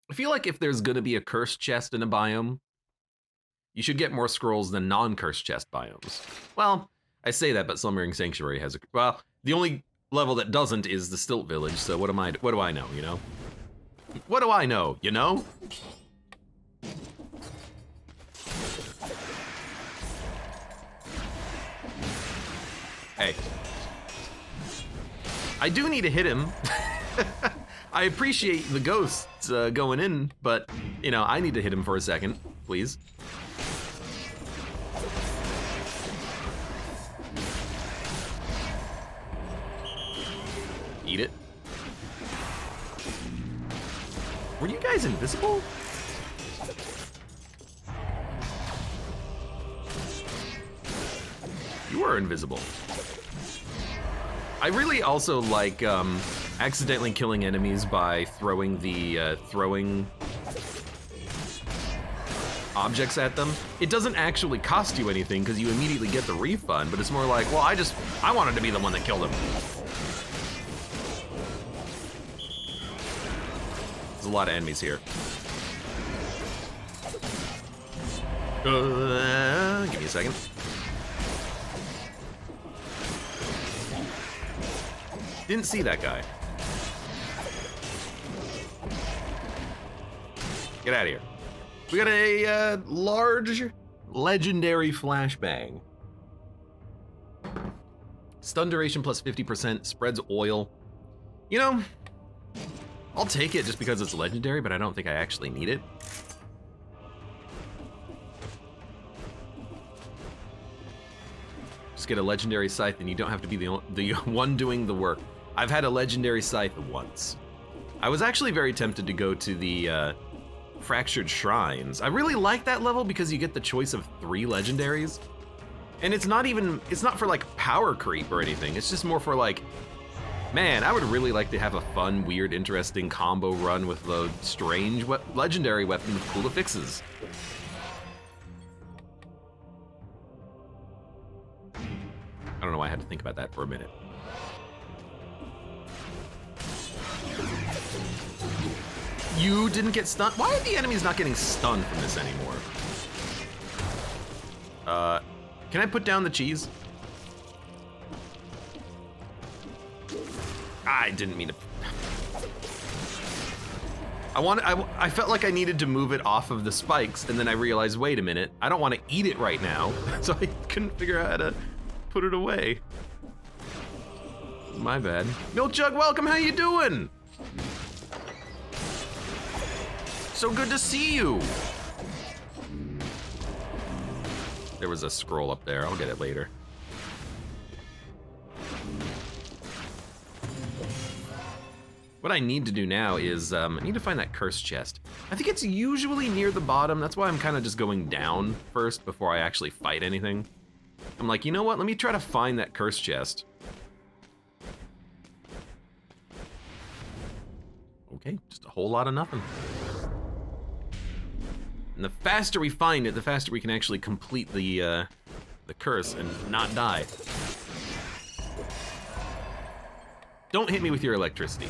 [SPEAKER 1] I feel like if there's gonna be a cursed chest in a biome, you should get more scrolls than non-cursed chest biomes. Well, I say that, but Slumbering Sanctuary has a... Well, the only level that doesn't is the Stilt Village, so what do I know, you know? What do I know, you know? Hey. I do need to hit him. I appreciate the ghosts going in, but, you know, I need to hit him for a second, please. Eat it. Were you guys invisible? You were invisible. I really also like accidentally killing enemies by throwing the throwing objects at them. It doesn't actually cost you anything because you immediately get the refund, but it's more like, well, I wanted to be the one that killed him. There's a lot of enemies here. Give me a second. Didn't see that guy. Get out of here. We got a large legendary flashbang. Stun duration plus 50%, spreads oil. You know, I'll take it just because it's legendary, but I don't think I actually need it. Just get a legendary scythe and you don't have to be the one doing the work. I've had a legendary scythe once. I was actually very tempted to go to the Fractured Shrines. I really like that level because you get the choice of 3 legendaries. And it's not for like power creep or anything. It's just more for like, man, I would really like to have a fun, weird, interesting combo run with the strange legendary weapon with cool affixes. I don't know why I had to think about that for a minute. You didn't get stunned? Why are the enemies not getting stunned from this anymore? Can I put down the cheese? I didn't mean to. I felt like I needed to move it off of the spikes, and then I realized, wait a minute, I don't want to eat it right now, so I couldn't figure out how to put it away. My bad. Milk Jug, welcome, how you doing? So good to see you. There was a scroll up there, I'll get it later. What I need to do now is, I need to find that cursed chest. I think it's usually near the bottom, that's why I'm kind of just going down first before I actually fight anything. I'm like, you know what, let me try to find that cursed chest. Okay, just a whole lot of nothing. And the faster we find it, the faster we can actually complete the curse and not die. Don't hit me with your electricity.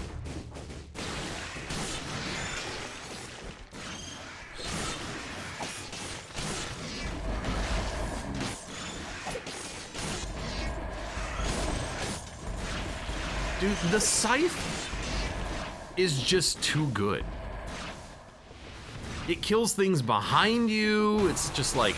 [SPEAKER 1] Dude, the scythe is just too good. It kills things behind you. It's just like...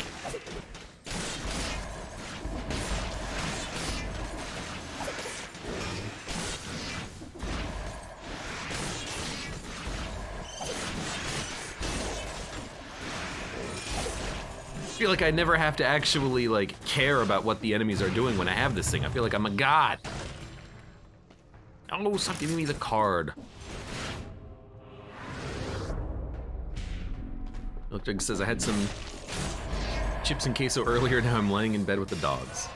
[SPEAKER 1] I feel like I never have to actually like care about what the enemies are doing when I have this thing. I feel like I'm a god. Oh, stop giving me the card. Look, Jug says I had some chips and queso earlier, now I'm laying in bed with the dogs.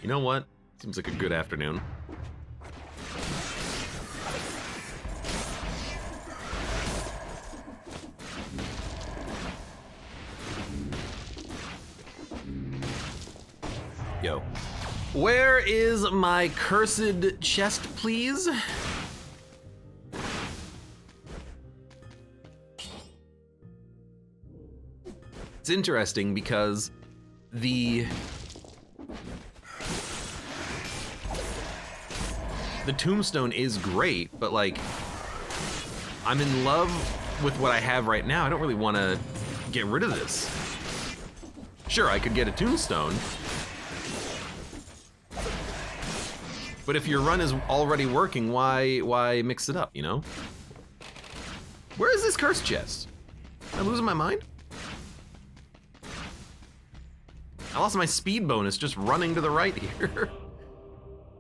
[SPEAKER 1] You know what? Seems like a good afternoon. Yo. Where is my cursed chest, please? It's interesting because the tombstone is great, but like, I'm in love with what I have right now. I don't really want to get rid of this. Sure, I could get a tombstone, but if your run is already working, why mix it up, you know? Where is this cursed chest? Am I losing my mind? I lost my speed bonus just running to the right here.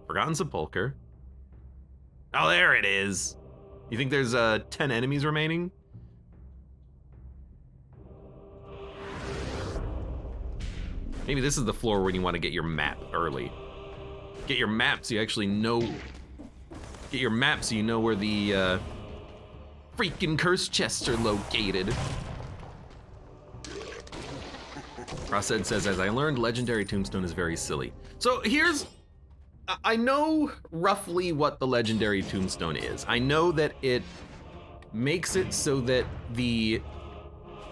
[SPEAKER 1] Forgotten Sepulcher. Oh, there it is. You think there's 10 enemies remaining? Maybe this is the floor where you want to get your map early. Get your map so you actually know. Get your map so you know where the freaking cursed chests are located. Rosed says, as I learned, legendary tombstone is very silly. So here's, I know roughly what the legendary tombstone is. I know that it makes it so that the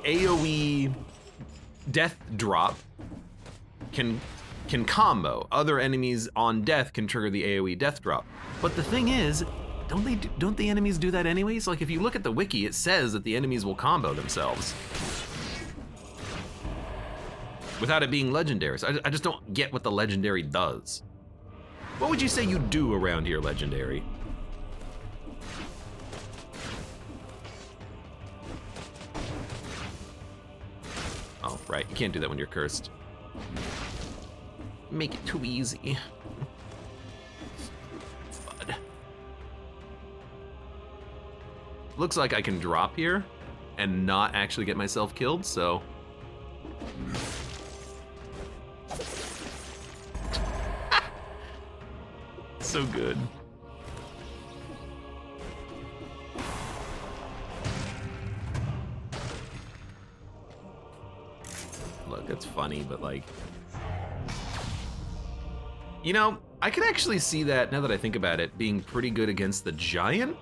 [SPEAKER 1] AoE death drop can combo. Other enemies on death can trigger the AoE death drop. But the thing is, don't the enemies do that anyways? Like if you look at the wiki, it says that the enemies will combo themselves without it being legendary. So I just don't get what the legendary does. What would you say you do around here, legendary? Oh, right, you can't do that when you're cursed. Make it too easy. Fud. Looks like I can drop here and not actually get myself killed, so. So good. Look, it's funny, but like, you know, I could actually see that, now that I think about it, being pretty good against the giant.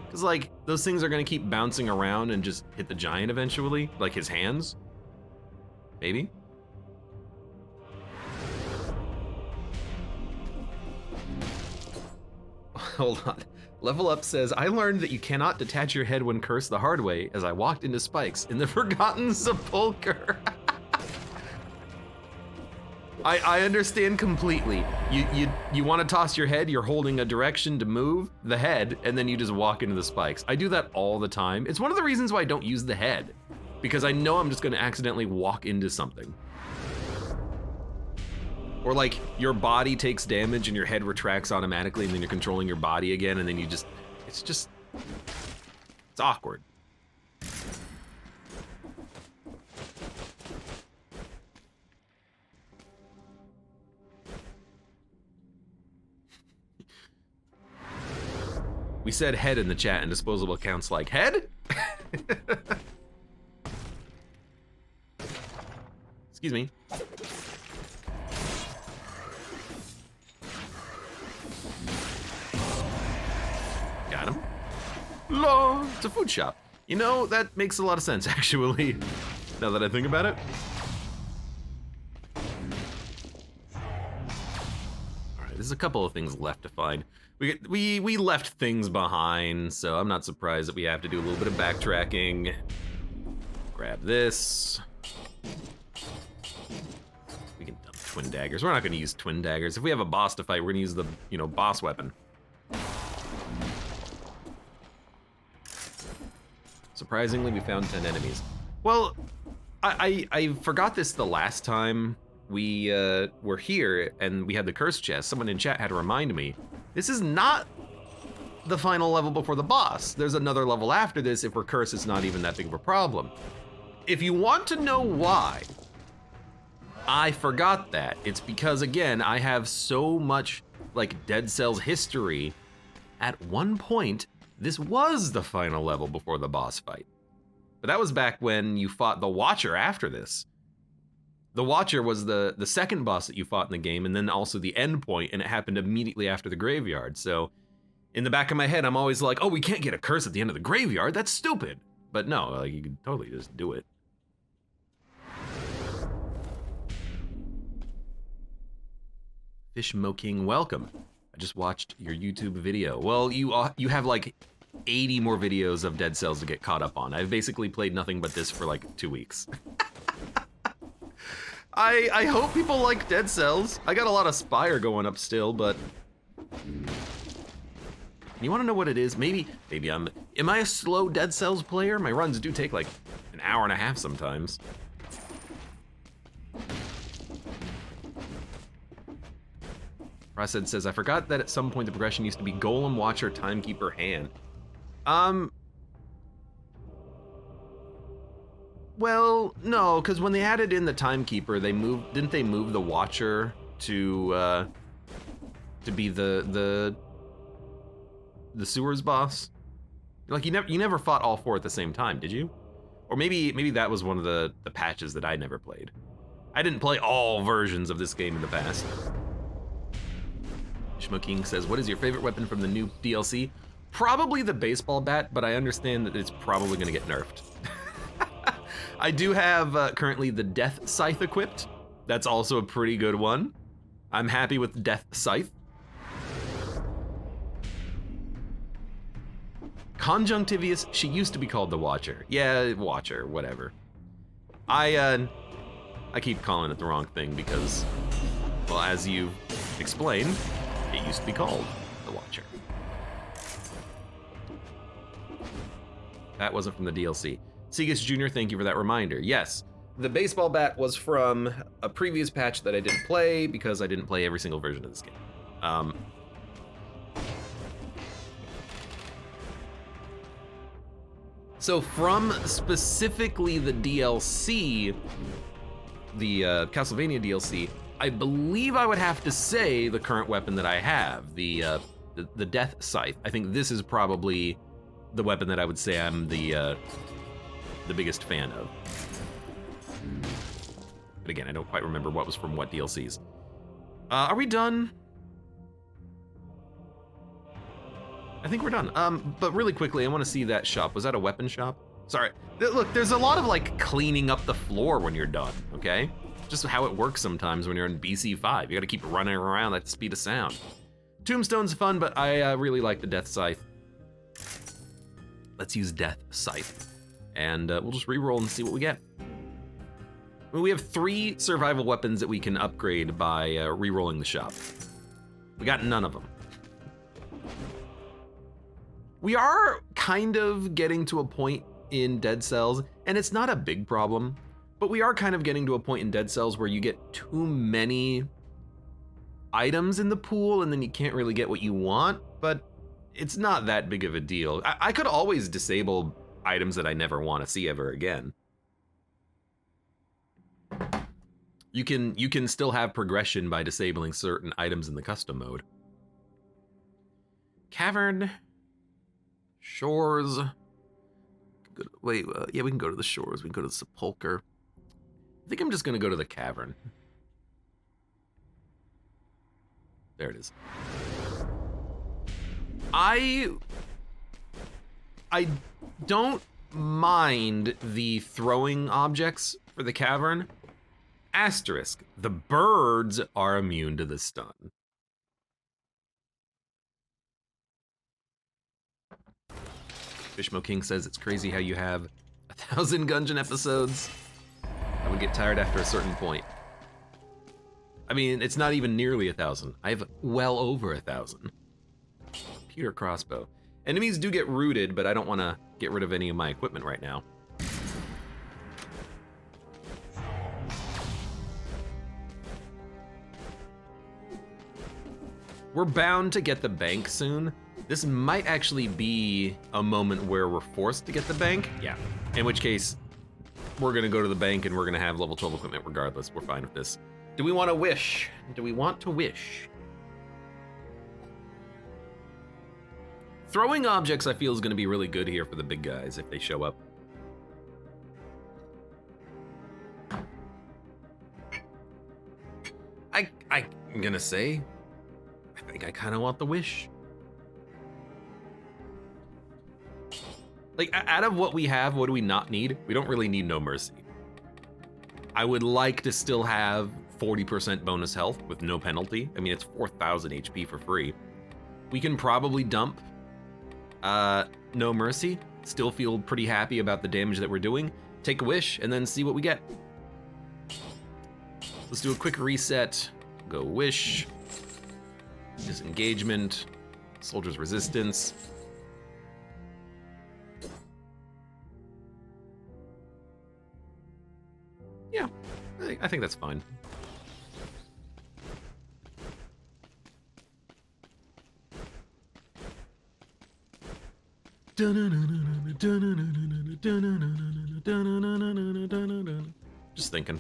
[SPEAKER 1] Because like, those things are gonna keep bouncing around and just hit the giant eventually, like his hands. Maybe? Hold on. Level Up says, I learned that you cannot detach your head when cursed the hard way as I walked into spikes in the Forgotten Sepulcher. I understand completely. You want to toss your head, you're holding a direction to move the head, and then you just walk into the spikes. I do that all the time. It's one of the reasons why I don't use the head, because I know I'm just gonna accidentally walk into something. Or like your body takes damage and your head retracts automatically, and then you're controlling your body again, and then you just, it's awkward. We said head in the chat, and disposable counts like head? Excuse me. Got him. Law, it's a food shop. You know, that makes a lot of sense, actually, now that I think about it. All right, there's a couple of things left to find. We left things behind, so I'm not surprised that we have to do a little bit of backtracking. Grab this. We can dump twin daggers. We're not gonna use twin daggers. If we have a boss to fight, we're gonna use the, boss weapon. Surprisingly, we found 10 enemies. Well, I forgot this the last time we were here and we had the curse chest. Someone in chat had to remind me. This is not the final level before the boss. There's another level after this if recurse is not even that big of a problem. If you want to know why I forgot that, it's because, again, I have so much like Dead Cells history. At one point, this was the final level before the boss fight. But that was back when you fought the Watcher after this. The Watcher was the second boss that you fought in the game, and then also the end point, and it happened immediately after the graveyard. So in the back of my head, I'm always like, oh, we can't get a curse at the end of the graveyard, that's stupid. But no, like, you can totally just do it. Fishmo King, welcome. I just watched your YouTube video. Well, you have like 80 more videos of Dead Cells to get caught up on. I've basically played nothing but this for like 2 weeks. I hope people like Dead Cells. I got a lot of Spire going up still, but you want to know what it is? Maybe am I a slow Dead Cells player? My runs do take like an hour and a half sometimes. Rased says, I forgot that at some point the progression used to be Golem, Watcher, Timekeeper, Hand. Well, no, because when they added in the Timekeeper, didn't they move the Watcher to be the sewers boss? Like, you never fought all four at the same time, did you? Or maybe that was one of the patches that I never played. I didn't play all versions of this game in the past. Shmo King says, what is your favorite weapon from the new DLC? Probably the baseball bat, but I understand that it's probably gonna get nerfed. I do have currently the Death Scythe equipped. That's also a pretty good one. I'm happy with Death Scythe. Conjunctivius, she used to be called the Watcher. Yeah, Watcher, whatever. I keep calling it the wrong thing because, well, as you explained, it used to be called the Watcher. That wasn't from the DLC. Segus Jr., thank you for that reminder. Yes, the baseball bat was from a previous patch that I didn't play because I didn't play every single version of this game. So from specifically the DLC, the Castlevania DLC, I believe I would have to say the current weapon that I have, the Death Scythe. I think this is probably the weapon that I would say I'm the biggest fan of. But again, I don't quite remember what was from what DLCs. Are we done? I think we're done. But really quickly, I want to see that shop. Was that a weapon shop? Sorry. Look, there's a lot of like cleaning up the floor when you're done, okay? Just how it works sometimes when you're in BC5. You gotta keep running around at the speed of sound. Tombstone's fun, but I really like the Death Scythe. Let's use Death Scythe. And we'll just re-roll and see what we get. We have 3 survival weapons that we can upgrade by re-rolling the shop. We got none of them. We are kind of getting to a point in Dead Cells, and it's not a big problem, but we are kind of getting to a point in Dead Cells where you get too many items in the pool and then you can't really get what you want, but it's not that big of a deal. I could always disable items that I never want to see ever again. You can still have progression by disabling certain items in the custom mode. Cavern, shores. Wait, yeah, we can go to the shores. We can go to the sepulcher. I think I'm just gonna go to the cavern. There it is. I don't mind the throwing objects for the cavern. Asterisk, the birds are immune to the stun. Fishmo King says it's crazy how you have 1,000 Gungeon episodes. I would get tired after a certain point. I mean, it's not even nearly 1,000. I have well over 1,000. Pewter crossbow. Enemies do get rooted, but I don't want to get rid of any of my equipment right now. We're bound to get the bank soon. This might actually be a moment where we're forced to get the bank. Yeah. In which case, we're gonna go to the bank and we're gonna have level 12 equipment regardless. We're fine with this. Do we want to wish? Do we want to wish? Throwing objects I feel is gonna be really good here for the big guys if they show up. I'm gonna say, I think I kind of want the wish. Like, out of what we have, what do we not need? We don't really need No Mercy. I would like to still have 40% bonus health with no penalty. I mean, it's 4,000 HP for free. We can probably dump No Mercy, still feel pretty happy about the damage that we're doing, take a wish, and then see what we get. Let's do a quick reset. Go wish, disengagement, soldier's resistance. Yeah, I think that's fine. Just thinking.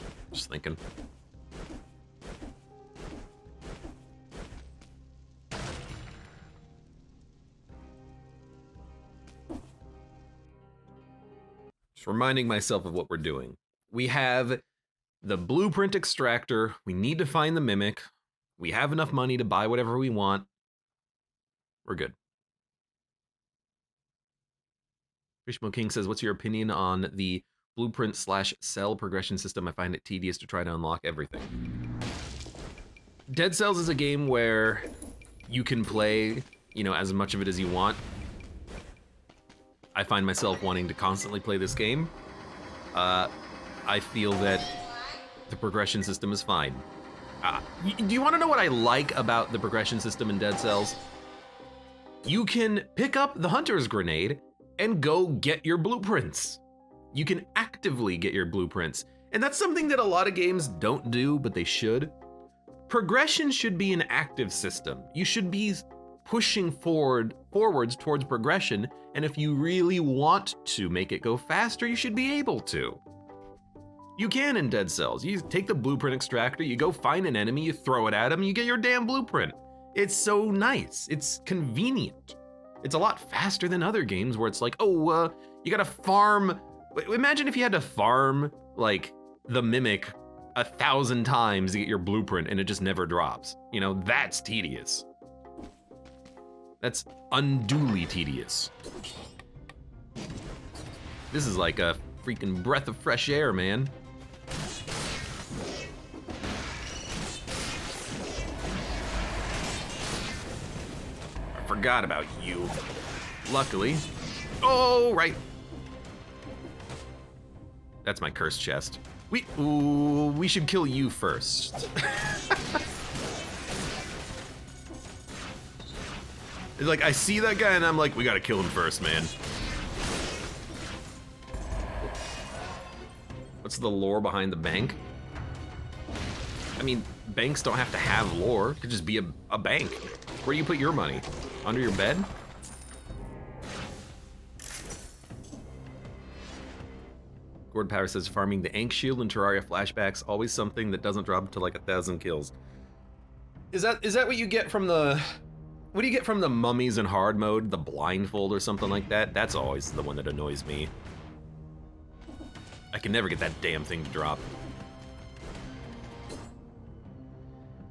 [SPEAKER 1] Just reminding myself of what we're doing. We have the blueprint extractor. We need to find the mimic. We have enough money to buy whatever we want. We're good. Fishmo King says, what's your opinion on the blueprint/cell progression system? I find it tedious to try to unlock everything. Dead Cells is a game where you can play, as much of it as you want. I find myself wanting to constantly play this game. I feel that the progression system is fine. Do you want to know what I like about the progression system in Dead Cells? You can pick up the Hunter's Grenade and go get your blueprints. You can actively get your blueprints. And that's something that a lot of games don't do, but they should. Progression should be an active system. You should be pushing forwards towards progression, and if you really want to make it go faster, you should be able to. You can in Dead Cells. You take the blueprint extractor, you go find an enemy, you throw it at them, you get your damn blueprint. It's so nice. It's convenient. It's a lot faster than other games where it's like, you gotta farm. Imagine if you had to farm, like, the Mimic 1,000 times to get your blueprint and it just never drops. That's tedious. That's unduly tedious. This is like a freaking breath of fresh air, man. I forgot about you. Luckily. Oh, right. That's my cursed chest. We should kill you first. Like, I see that guy and I'm like, we gotta kill him first, man. What's the lore behind the bank? I mean, banks don't have to have lore. It could just be a bank. Where do you put your money? Under your bed? Gord Power says, farming the Ankh Shield and Terraria flashbacks, always something that doesn't drop to like 1,000 kills. Is that what you get from the... What do you get from the mummies in hard mode? The blindfold or something like that? That's always the one that annoys me. I can never get that damn thing to drop.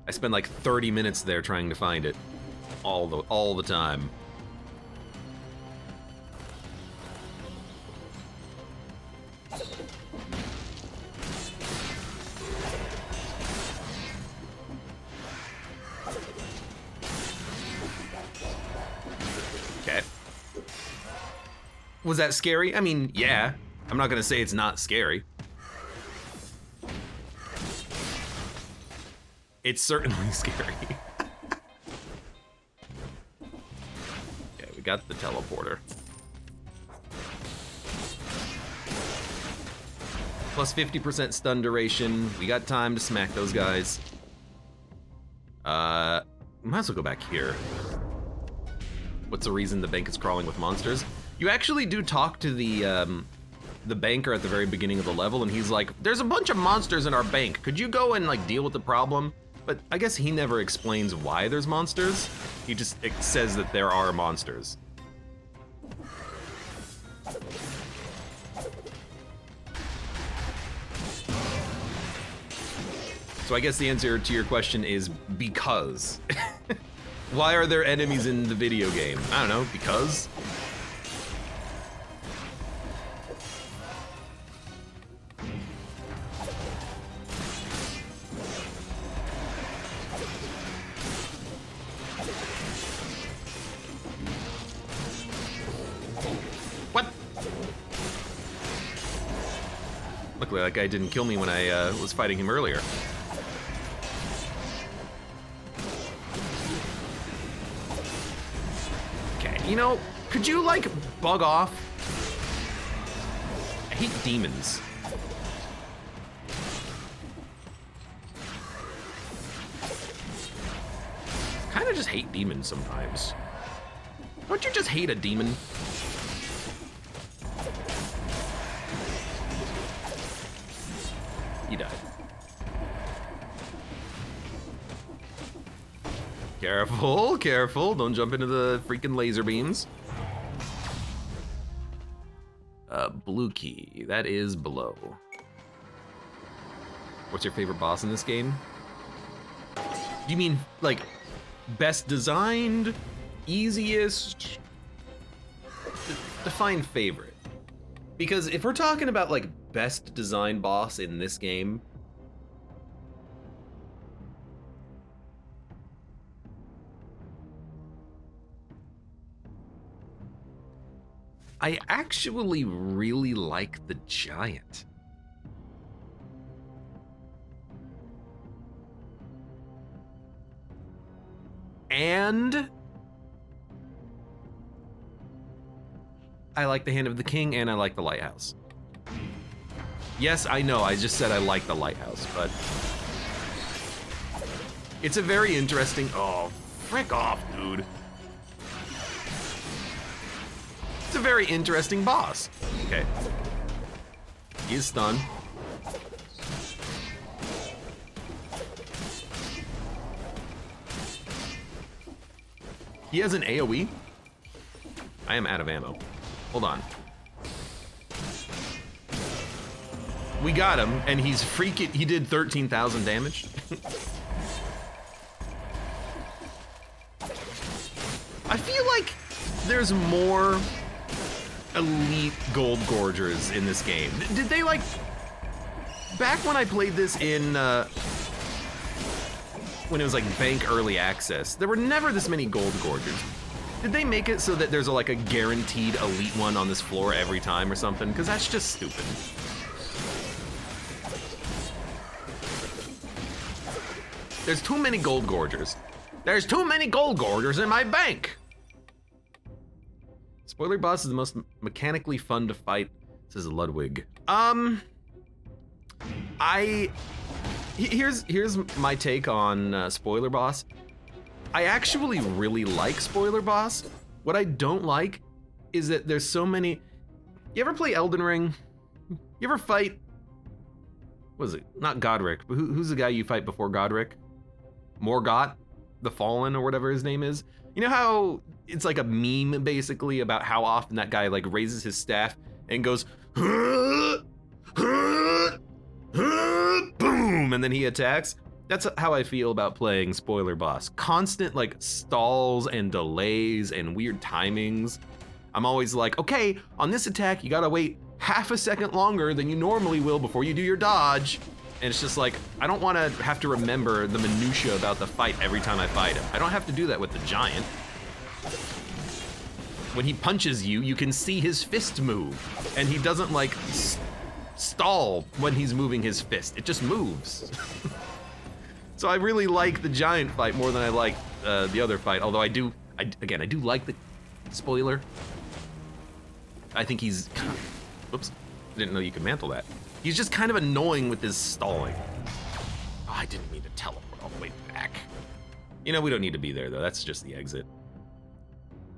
[SPEAKER 1] I spend like 30 minutes there trying to find it. All the time. Okay. Was that scary? I mean, yeah. I'm not gonna say it's not scary. It's certainly scary. Okay, we got the teleporter. Plus 50% stun duration. We got time to smack those guys. Might as well go back here. What's the reason the bank is crawling with monsters? You actually do talk to the banker at the very beginning of the level, and he's like, there's a bunch of monsters in our bank. Could you go and like deal with the problem? But I guess he never explains why there's monsters. He just says that there are monsters. So I guess the answer to your question is because. Why are there enemies in the video game? I don't know, because? What? Luckily that guy didn't kill me when I was fighting him earlier. You know, could you, like, bug off? I hate demons. Kinda just hate demons sometimes. Don't you just hate a demon? He died. Careful, careful. Don't jump into the freaking laser beams. Blue key. That is below. What's your favorite boss in this game? Do you mean, like, best designed? Easiest? Define favorite. Because if we're talking about, like, best designed boss in this game, I actually really like the giant. And I like the Hand of the King, and I like the lighthouse. Yes, I know, I just said I like the lighthouse, but it's a very interesting, oh, frick off, dude. It's a very interesting boss. Okay. He's stunned. He has an AoE. I am out of ammo. Hold on. We got him, and he's freaking, he did 13,000 damage. I feel like there's more elite gold gorgers in this game. Did they, like, back when I played this in when it was like bank early access, there were never this many gold gorgers. Did they make it so that there's like a guaranteed elite one on this floor every time or something? Because that's just stupid. There's too many gold gorgers. There's too many gold gorgers in my bank. Spoiler boss is the most mechanically fun to fight, says Ludwig. Here's my take on spoiler boss. I actually really like spoiler boss. What I don't like is that there's so many. You ever play Elden Ring? You ever fight? What is it? Not Godric, but who's the guy you fight before Godric? Morgott, the Fallen, or whatever his name is. You know how it's like a meme basically about how often that guy like raises his staff and goes boom, and then he attacks? That's how I feel about playing spoiler boss. Constant like stalls and delays and weird timings. I'm always like, okay, on this attack, you gotta wait half a second longer than you normally will before you do your dodge. And it's just like, I don't wanna have to remember the minutia about the fight every time I fight him. I don't have to do that with the giant. When he punches you, you can see his fist move. And he doesn't like stall when he's moving his fist. It just moves. So I really like the giant fight more than I like the other fight. Although I do like the spoiler. I think he's, oops, didn't know you could mantle that. He's just kind of annoying with his stalling. Oh, I didn't mean to teleport all the way back. You know, we don't need to be there though, that's just the exit.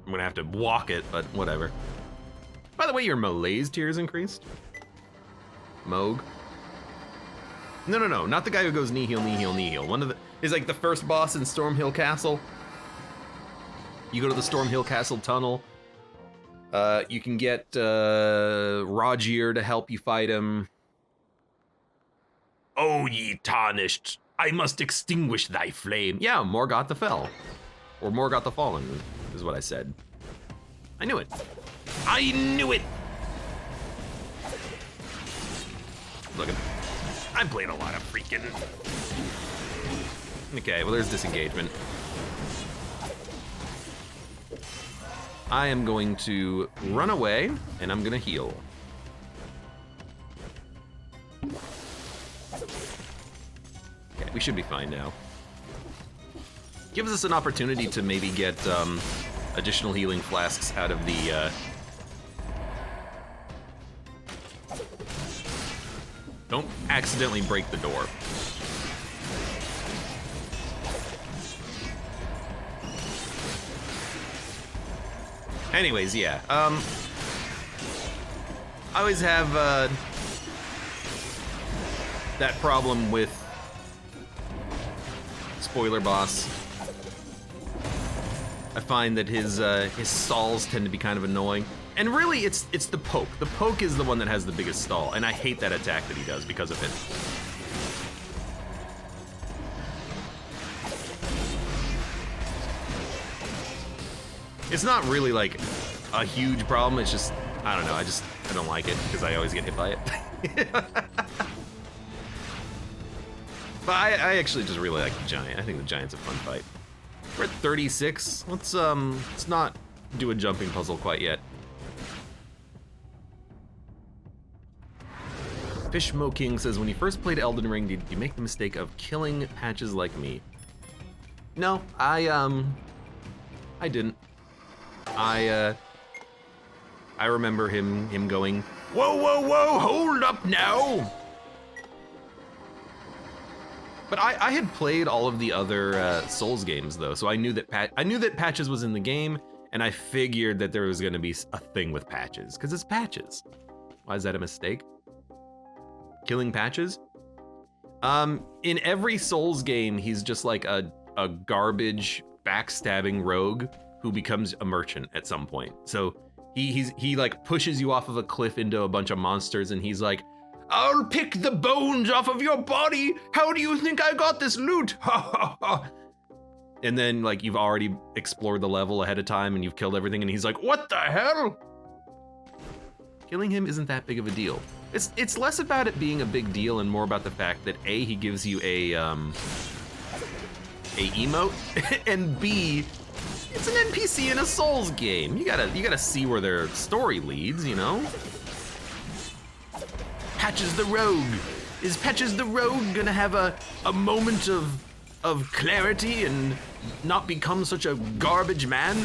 [SPEAKER 1] I'm gonna have to walk it, but whatever. By the way, your malaise tier is increased. Moog. No, not the guy who goes knee heal, knee heal, knee heal. One of the, is like the first boss in Stormhill Castle. You go to the Stormhill Castle tunnel. You can get Rogier to help you fight him. Oh, ye tarnished, I must extinguish thy flame. Yeah, Morgott the Fell. Or Morgott the Fallen, is what I said. I knew it. I knew it! Look, I'm playing a lot of freaking... Okay, well there's disengagement. I am going to run away, and I'm gonna heal. Okay, we should be fine now. Gives us an opportunity to maybe get additional healing flasks out of the... Don't accidentally break the door. Anyways, yeah. I always have that problem with spoiler boss. I find that his stalls tend to be kind of annoying. And really, it's the poke. The poke is the one that has the biggest stall, and I hate that attack that he does because of it. It's not really like a huge problem, it's just, I don't know, I don't like it because I always get hit by it. But I actually just really like the giant. I think the giant's a fun fight. We're at 36. Let's not do a jumping puzzle quite yet. Fishmo King says, when you first played Elden Ring, did you make the mistake of killing Patches like me? No, I didn't. I remember him going, whoa, whoa, whoa, hold up now! But I had played all of the other Souls games though, so I knew that Patches was in the game, and I figured that there was gonna be a thing with Patches, because it's Patches. Why is that a mistake? Killing Patches? In every Souls game, he's just like a garbage, backstabbing rogue who becomes a merchant at some point. So he like pushes you off of a cliff into a bunch of monsters, and he's like, I'll pick the bones off of your body. How do you think I got this loot? Ha ha ha. And then like you've already explored the level ahead of time and you've killed everything, and he's like, what the hell? Killing him isn't that big of a deal. It's less about it being a big deal and more about the fact that A, he gives you a emote, and B, it's an NPC in a Souls game. You gotta see where their story leads, you know? Patches the Rogue. Is Patches the Rogue gonna have a moment of of clarity and not become such a garbage man?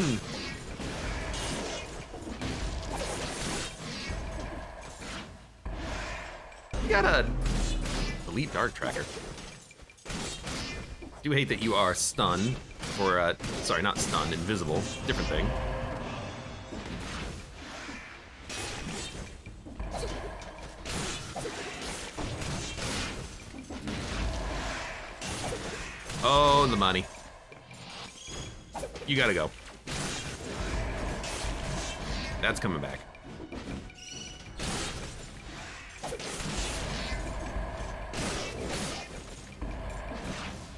[SPEAKER 1] You got a elite dark tracker. Do hate that you are stunned, or sorry, not stunned, invisible, different thing. Oh, the money. You gotta go. That's coming back.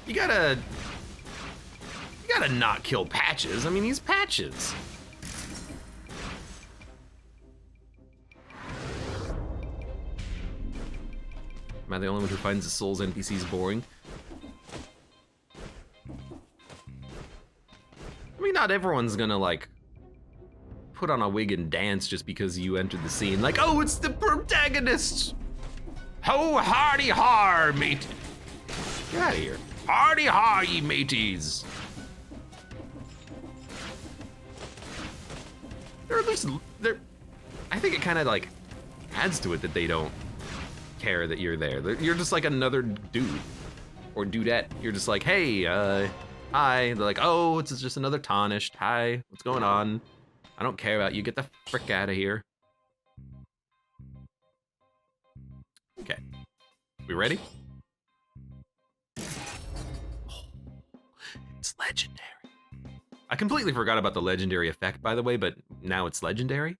[SPEAKER 1] You gotta not kill Patches. I mean, he's Patches. Am I the only one who finds the Souls NPCs boring? I mean, not everyone's gonna, like, put on a wig and dance just because you entered the scene. Like, oh, it's the protagonist! Ho, hardy har, mate! Get out of here. Hardy har, ye mateys! They're at least, I think it kind of, like, adds to it that they don't care that you're there. You're just like another dude or dudette. You're just like, hey, hi. They're like, oh, it's just another tarnished. Hi, what's going on? I don't care about you. Get the frick out of here. Okay, we ready? Oh, it's legendary. I completely forgot about the legendary effect, by the way, but now it's legendary.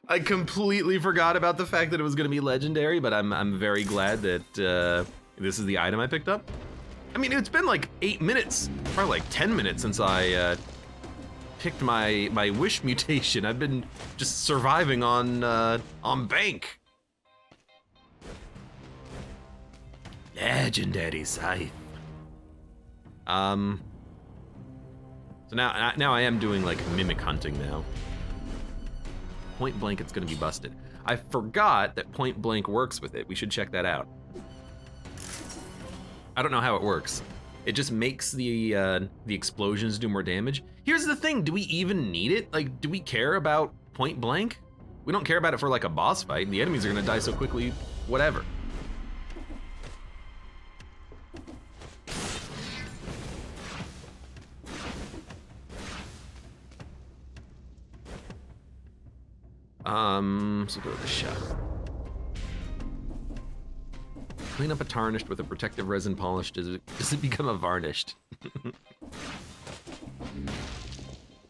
[SPEAKER 1] I completely forgot about the fact that it was gonna be legendary, but I'm very glad that this is the item I picked up. I mean, it's been like 8 minutes, probably like 10 minutes since I picked my wish mutation. I've been just surviving on bank. Legendary scythe. So now I am doing like mimic hunting now. Point blank, it's gonna be busted. I forgot that point blank works with it. We should check that out. I don't know how it works. It just makes the explosions do more damage. Here's the thing, do we even need it? Like, do we care about point blank? We don't care about it for like a boss fight. The enemies are gonna die so quickly, whatever. So go to the shop. Clean up a tarnished with a protective resin polish. Does it become a varnished?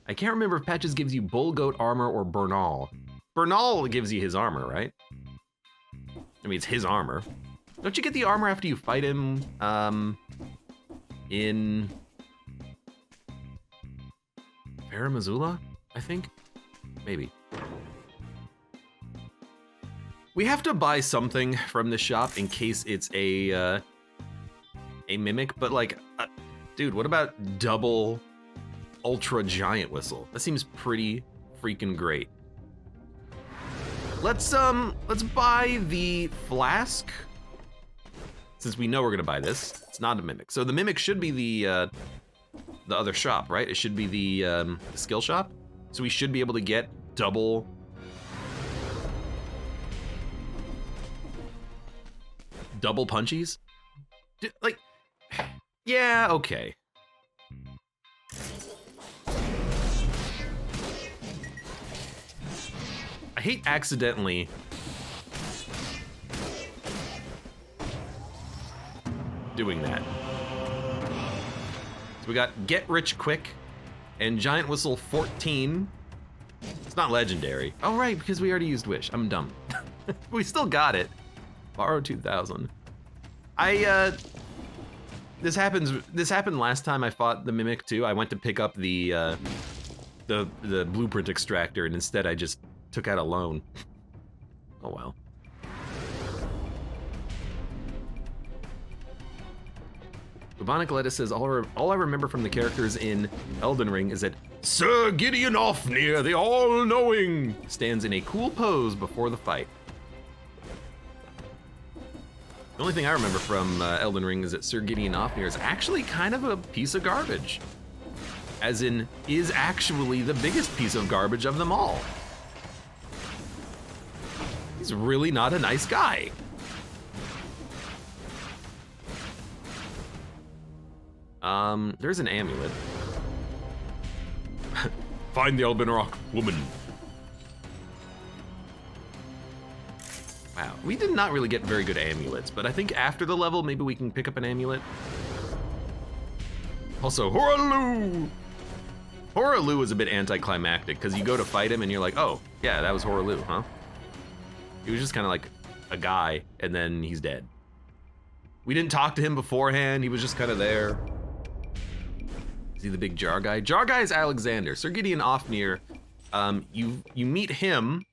[SPEAKER 1] I can't remember if Patches gives you bull goat armor or Bernal. Bernal gives you his armor, right? I mean, it's his armor. Don't you get the armor after you fight him, in Faramazula, I think? Maybe. We have to buy something from the shop in case it's a mimic, but like, dude, what about double ultra giant whistle? That seems pretty freaking great. Let's buy the flask, since we know we're gonna buy this. It's not a mimic, so the mimic should be the other shop, right? It should be the skill shop, so we should be able to get double punchies? Like, yeah, okay. I hate accidentally doing that. So we got Get Rich Quick and Giant Whistle 14. It's not legendary. Oh, right, because we already used Wish. I'm dumb. We still got it. Borrow 2,000. This happened last time I fought the Mimic too. I went to pick up the blueprint extractor, and instead I just took out a loan. Oh well. Bubonic Lettuce says, all I remember from the characters in Elden Ring is that Sir Gideon Ofnir, the All-Knowing, stands in a cool pose before the fight. The only thing I remember from Elden Ring is that Sir Gideon Ofnir is actually kind of a piece of garbage. As in, is actually the biggest piece of garbage of them all. He's really not a nice guy. There's an amulet. Find the Albinrock woman. Wow, we did not really get very good amulets, but I think after the level, maybe we can pick up an amulet. Also, Horalu! Horalu is a bit anticlimactic, because you go to fight him and you're like, oh, yeah, that was Horalu, huh? He was just kind of like a guy, and then he's dead. We didn't talk to him beforehand, he was just kind of there. Is he the big jar guy? Jar guy is Alexander. Sir Gideon Ofnir, you meet him.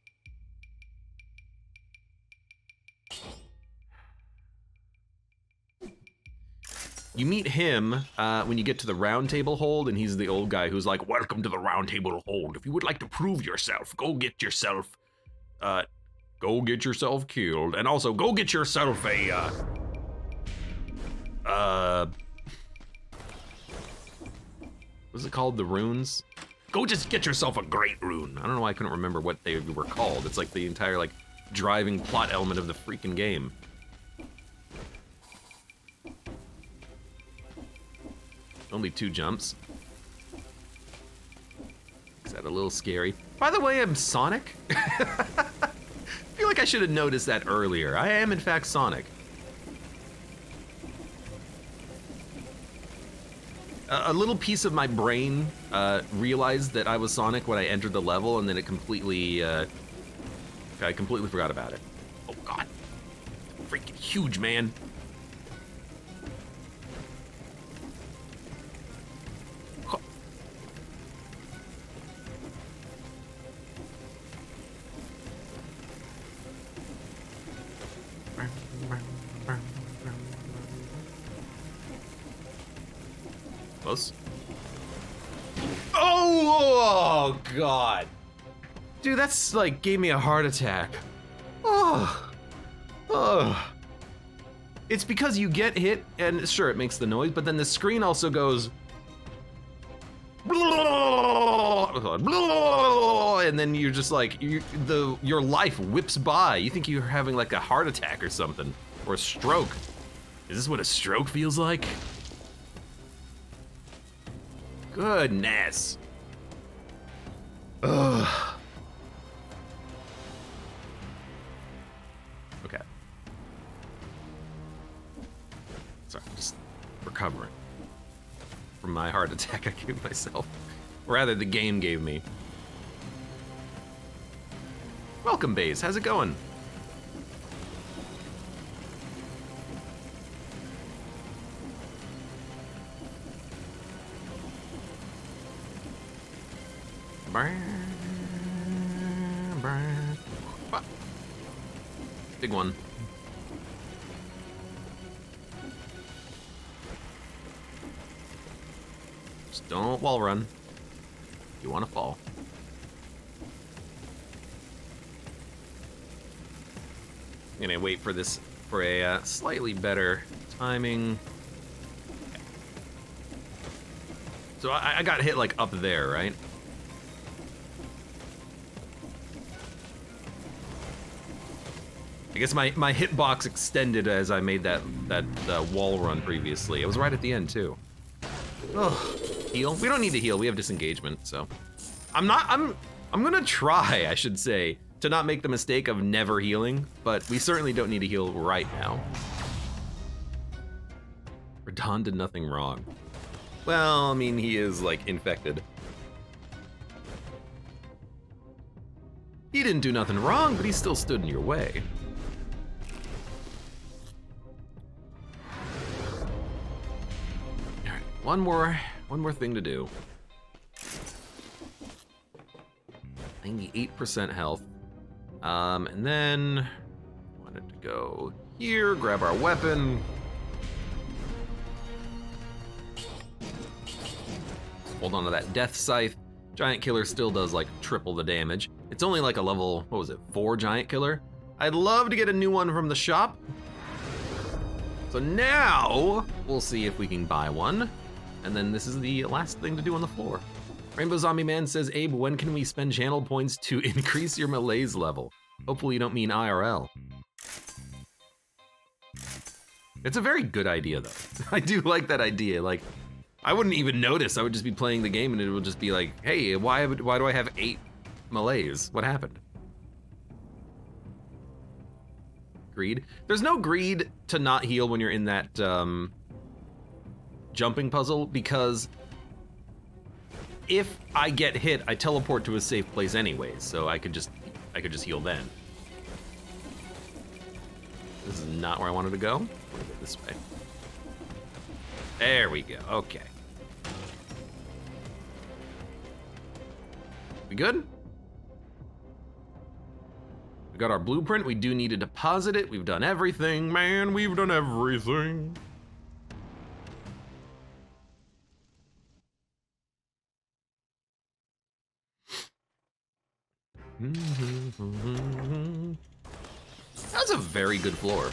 [SPEAKER 1] You meet him when you get to the round table hold, and he's the old guy who's like, welcome to the round table hold. If you would like to prove yourself, go get yourself killed. And also, go get yourself what's it called? The runes? Go just get yourself a great rune. I don't know why I couldn't remember what they were called. It's like the entire like driving plot element of the freaking game. Only 2 jumps. Is that a little scary? By the way, I'm Sonic. I feel like I should have noticed that earlier. I am in fact Sonic. A little piece of my brain realized that I was Sonic when I entered the level, and then it completely, I completely forgot about it. Oh God, freaking huge, man. Close. Oh God. Dude, that's like gave me a heart attack. Oh. It's because you get hit, and sure, it makes the noise, but then the screen also goes and then you're just like, your life whips by. You think you're having like a heart attack or something, or a stroke. Is this what a stroke feels like? Goodness. Ugh. Okay. Sorry, I'm just recovering from my heart attack I gave myself. Or rather, the game gave me. Welcome, Baze. How's it going? Big one. Just don't wall run. You want to fall. I'm gonna wait for this for a slightly better timing. So I got hit like up there, right? I guess my hitbox extended as I made that wall run previously. It was right at the end too. Ugh. Heal? We don't need to heal. We have disengagement, so I'm gonna try, I should say, to not make the mistake of never healing, but we certainly don't need to heal right now. Radon did nothing wrong. Well, I mean, he is like infected. He didn't do nothing wrong, but he still stood in your way. One more thing to do. 98% health. And then I wanted to go here, grab our weapon. Hold on to that death scythe. Giant killer still does like triple the damage. It's only like a level, what was it, 4 giant killer? I'd love to get a new one from the shop. So now, we'll see if we can buy one. And then this is the last thing to do on the floor. Rainbow Zombie Man says, Abe, when can we spend channel points to increase your malaise level? Hopefully you don't mean IRL. It's a very good idea, though. I do like that idea. Like, I wouldn't even notice. I would just be playing the game and it would just be like, hey, why do I have 8 malaise? What happened? Greed. There's no greed to not heal when you're in that jumping puzzle, because if I get hit, I teleport to a safe place anyways, so I could just heal then. This is not where I wanted to go. I'm gonna go this way. There we go. Okay. We good? We got our blueprint. We do need to deposit it. We've done everything, man. We've done everything. That's a very good floor.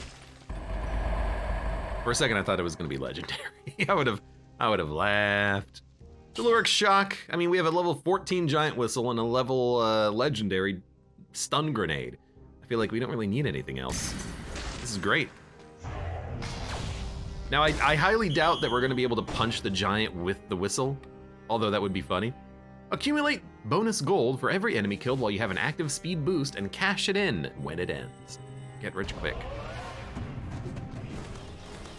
[SPEAKER 1] For a second, I thought it was gonna be legendary. I would have laughed. Caloric shock. I mean, we have a level 14 giant whistle and a level legendary stun grenade. I feel like we don't really need anything else. This is great. Now, I highly doubt that we're gonna be able to punch the giant with the whistle, although that would be funny. Accumulate bonus gold for every enemy killed while you have an active speed boost and cash it in when it ends. Get rich quick.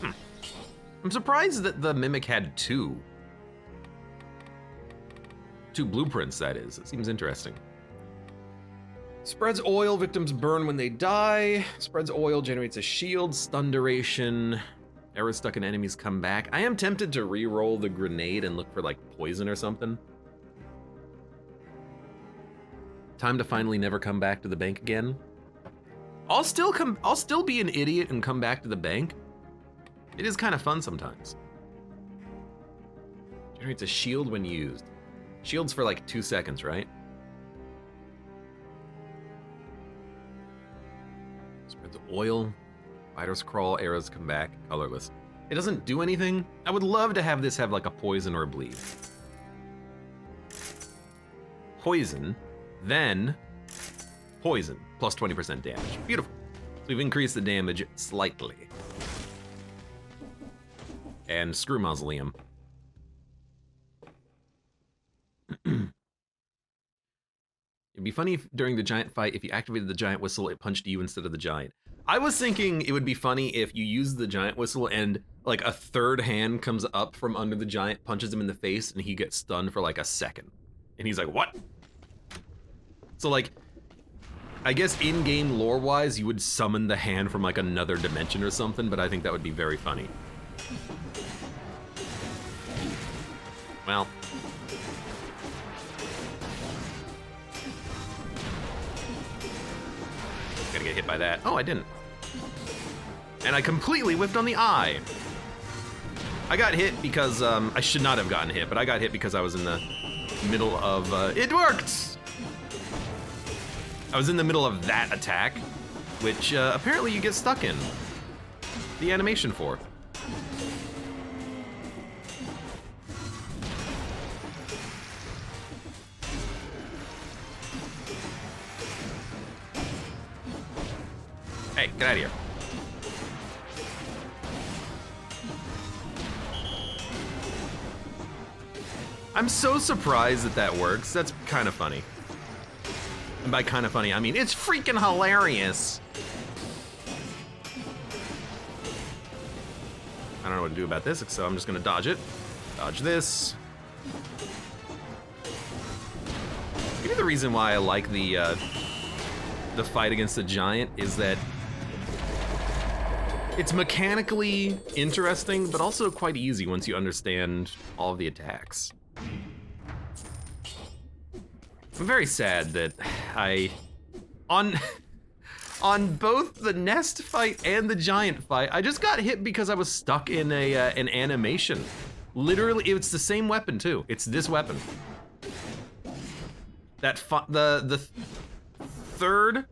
[SPEAKER 1] I'm surprised that the Mimic had two blueprints, that is. It seems interesting. Spreads oil, victims burn when they die. Spreads oil, generates a shield, stun duration. Arrows stuck in enemies come back. I am tempted to re-roll the grenade and look for like poison or something. Time to finally never come back to the bank again. I'll still be an idiot and come back to the bank. It is kind of fun sometimes. Generates a shield when used. Shields for like 2 seconds, right? Spreads oil. Fighters crawl, arrows come back, colorless. It doesn't do anything. I would love to have this have like a poison or a bleed. Poison, then poison, plus 20% damage. Beautiful. So we've increased the damage slightly. And screw Mausoleum. It'd be funny if, during the giant fight, if you activated the giant whistle, it punched you instead of the giant. I was thinking it would be funny if you use the giant whistle and like a third hand comes up from under the giant, punches him in the face, and he gets stunned for like a second. And he's like, what? So like, I guess in-game lore-wise, you would summon the hand from like another dimension or something, but I think that would be very funny. Well. Gonna get hit by that. Oh, I didn't. And I completely whiffed on the eye. I got hit because, I should not have gotten hit, but I got hit because I was in the middle of, it worked! I was in the middle of that attack, which apparently you get stuck in the animation for. Hey, get out of here. I'm so surprised that that works. That's kind of funny. And by kind of funny, I mean it's freaking hilarious. I don't know what to do about this, so I'm just gonna dodge it. Dodge this. Maybe the reason why I like the fight against the giant is that it's mechanically interesting, but also quite easy once you understand all of the attacks. I'm very sad that on both the nest fight and the giant fight, I just got hit because I was stuck in an animation. Literally, it's the same weapon too. It's this weapon. That the third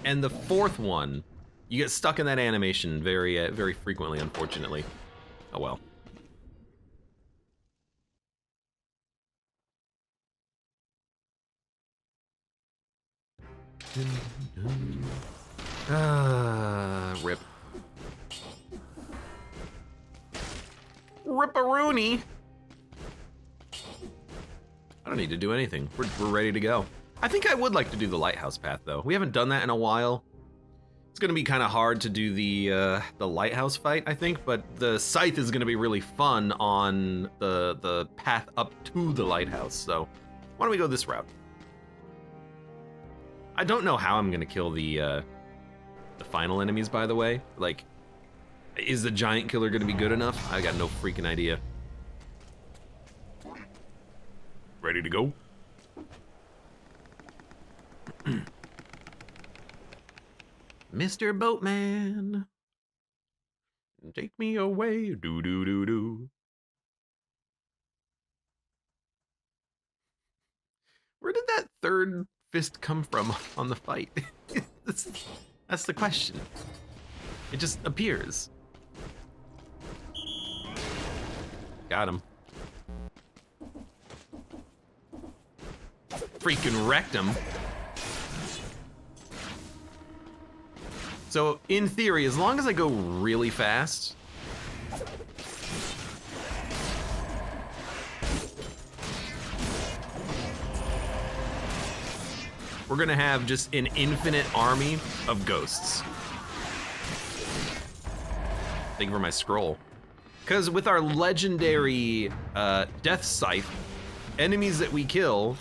[SPEAKER 1] and the fourth one You get stuck in that animation very frequently, unfortunately. Oh well. Rip. Ripperoonie! I don't need to do anything. We're ready to go. I think I would like to do the lighthouse path, though. We haven't done that in a while. It's gonna be kind of hard to do the lighthouse fight, I think, but the scythe is gonna be really fun on the path up to the lighthouse, so why don't we go this route? I don't know how I'm gonna kill the final enemies, by the way. Like, is the giant killer gonna be good enough? I got no freaking idea. Ready to go? Mr. Boatman, take me away, do. Where did that third fist come from on the fight? That's the question. It just appears. Got him. Freaking wrecked him. So, in theory, as long as I go really fast, we're gonna have just an infinite army of ghosts. Thank you for my scroll. Because with our legendary death scythe, enemies that we kill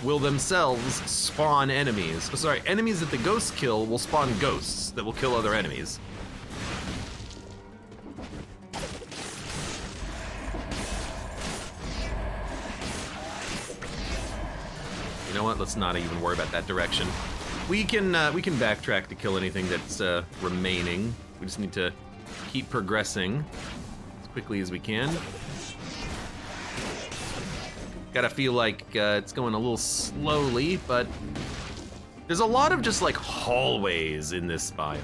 [SPEAKER 1] will themselves spawn enemies. Oh, sorry, enemies that the ghosts kill will spawn ghosts that will kill other enemies. You know what? Let's not even worry about that direction. We can backtrack to kill anything that's remaining. We just need to keep progressing as quickly as we can. Gotta feel like it's going a little slowly, but there's a lot of just like hallways in this biome.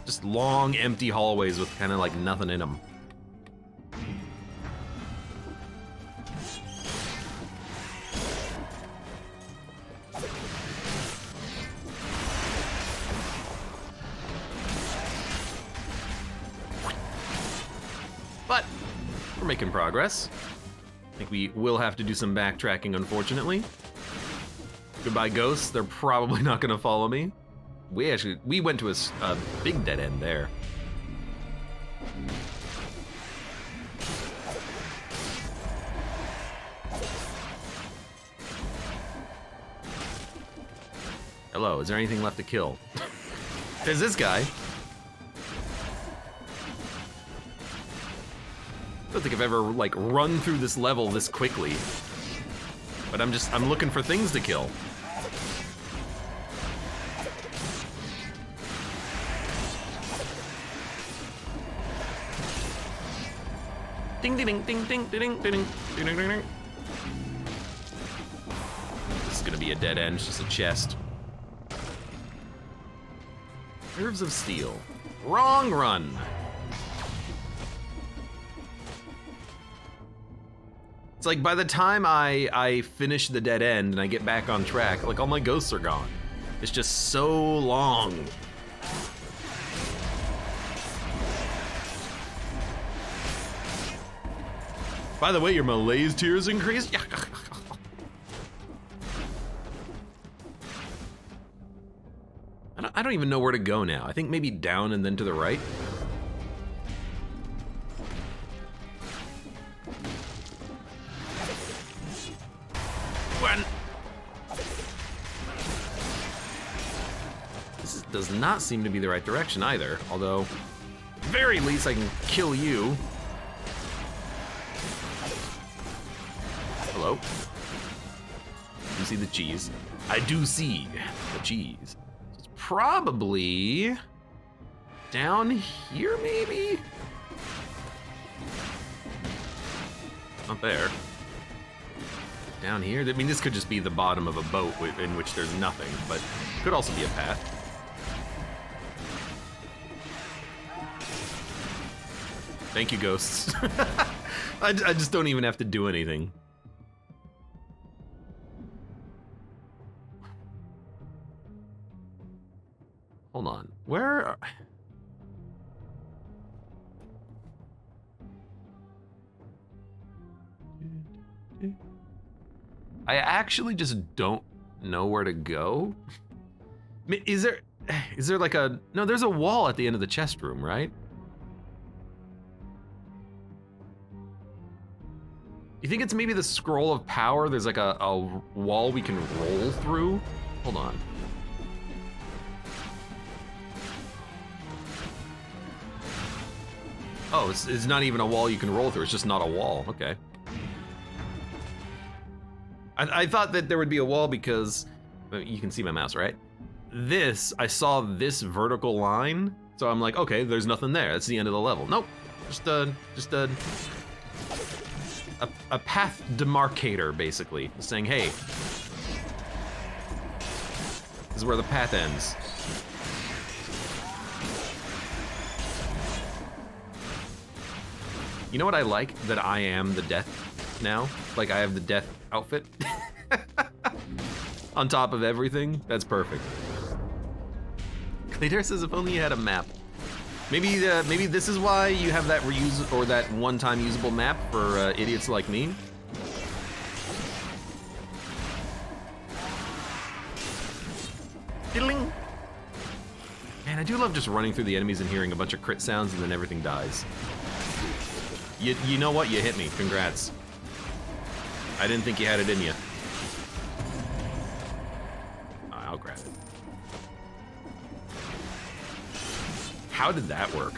[SPEAKER 1] Just long, empty hallways with kind of like nothing in them. But we're making progress. I think we will have to do some backtracking, unfortunately. Goodbye, ghosts. They're probably not gonna follow me. We went to a big dead end there. Hello, is there anything left to kill? There's this guy. I don't think I've ever like run through this level this quickly. But I'm looking for things to kill. Ding ding ding ding ding ding ding ding ding ding. This is gonna be a dead end, it's just a chest. Nerves of Steel. Wrong run. It's like by the time I finish the dead end and I get back on track, like all my ghosts are gone. It's just so long. By the way, your malaise tiers increased? I don't even know where to go now. I think maybe down and then to the right. One. This does not seem to be the right direction either, although, at the very least, I can kill you. Hello? You see the cheese? I do see the cheese. It's probably down here, maybe? Not there. Down here? I mean, this could just be the bottom of a boat in which there's nothing, but could also be a path. Thank you, ghosts. I just don't even have to do anything. Hold on. Where are... I actually just don't know where to go. Is there like a... No, there's a wall at the end of the chest room, right? You think it's maybe the scroll of power? There's like a wall we can roll through? Hold on. Oh, it's not even a wall you can roll through. It's just not a wall. Okay. I thought that there would be a wall because you can see my mouse, right? I saw this vertical line, so I'm like, okay, there's nothing there. That's the end of the level. Nope, just a path demarcator, basically, saying, hey, this is where the path ends. You know what I like? That I am the death now. Like I have the death outfit on top of everything. That's perfect. Clayter says if only you had a map. Maybe this is why you have that reuse or that one-time usable map for idiots like me. Diddling. Man, I do love just running through the enemies and hearing a bunch of crit sounds and then everything dies. You know what? You hit me. Congrats. I didn't think you had it in you. I'll grab it. How did that work?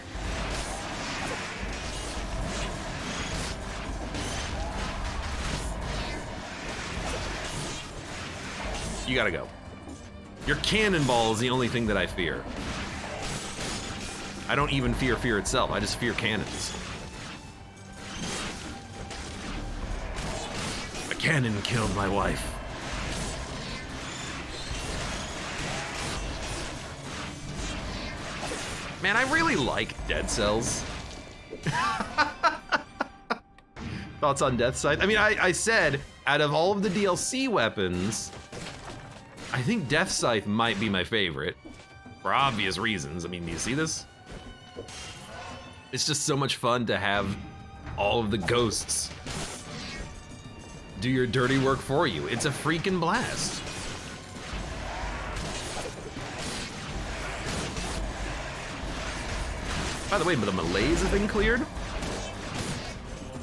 [SPEAKER 1] You gotta go. Your cannonball is the only thing that I fear. I don't even fear fear itself. I just fear cannons. A cannon killed my wife. Man, I really like Dead Cells. Thoughts on Death Scythe? I mean, I said, out of all of the DLC weapons, I think Death Scythe might be my favorite, for obvious reasons. I mean, do you see this? It's just so much fun to have all of the ghosts do your dirty work for you. It's a freaking blast. By the way, the malaise have been cleared?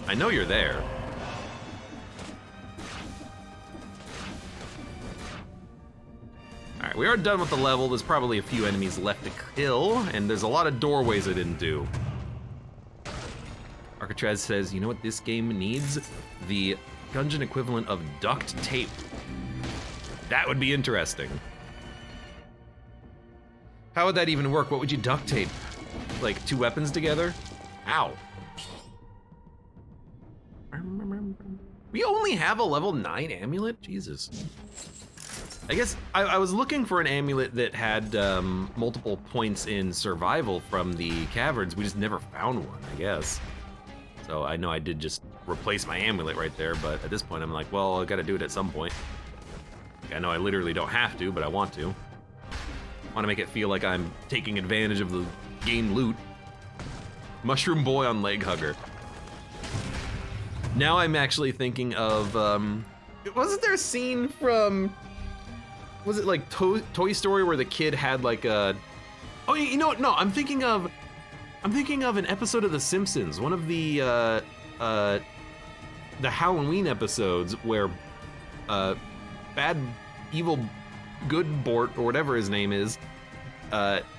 [SPEAKER 1] I know you're there. All right, we are done with the level. There's probably a few enemies left to kill, and there's a lot of doorways I didn't do. Architrez says, you know what this game needs? The dungeon equivalent of duct tape. That would be interesting. How would that even work? What would you duct tape? Like two weapons together? Ow. We only have a level 9 amulet? Jesus. I guess I was looking for an amulet that had multiple points in survival from the caverns. We just never found one, I guess. So I know I did just replace my amulet right there, but at this point I'm like, well, I gotta do it at some point. I know I literally don't have to, but I want to. I want to make it feel like I'm taking advantage of the game loot. Mushroom Boy on Leg Hugger. Now I'm actually thinking of, wasn't there a scene from, was it like Toy Story where the kid had like a, oh, you know what, no, I'm thinking of an episode of The Simpsons, one of the Halloween episodes where bad, evil, good Bort, or whatever his name is,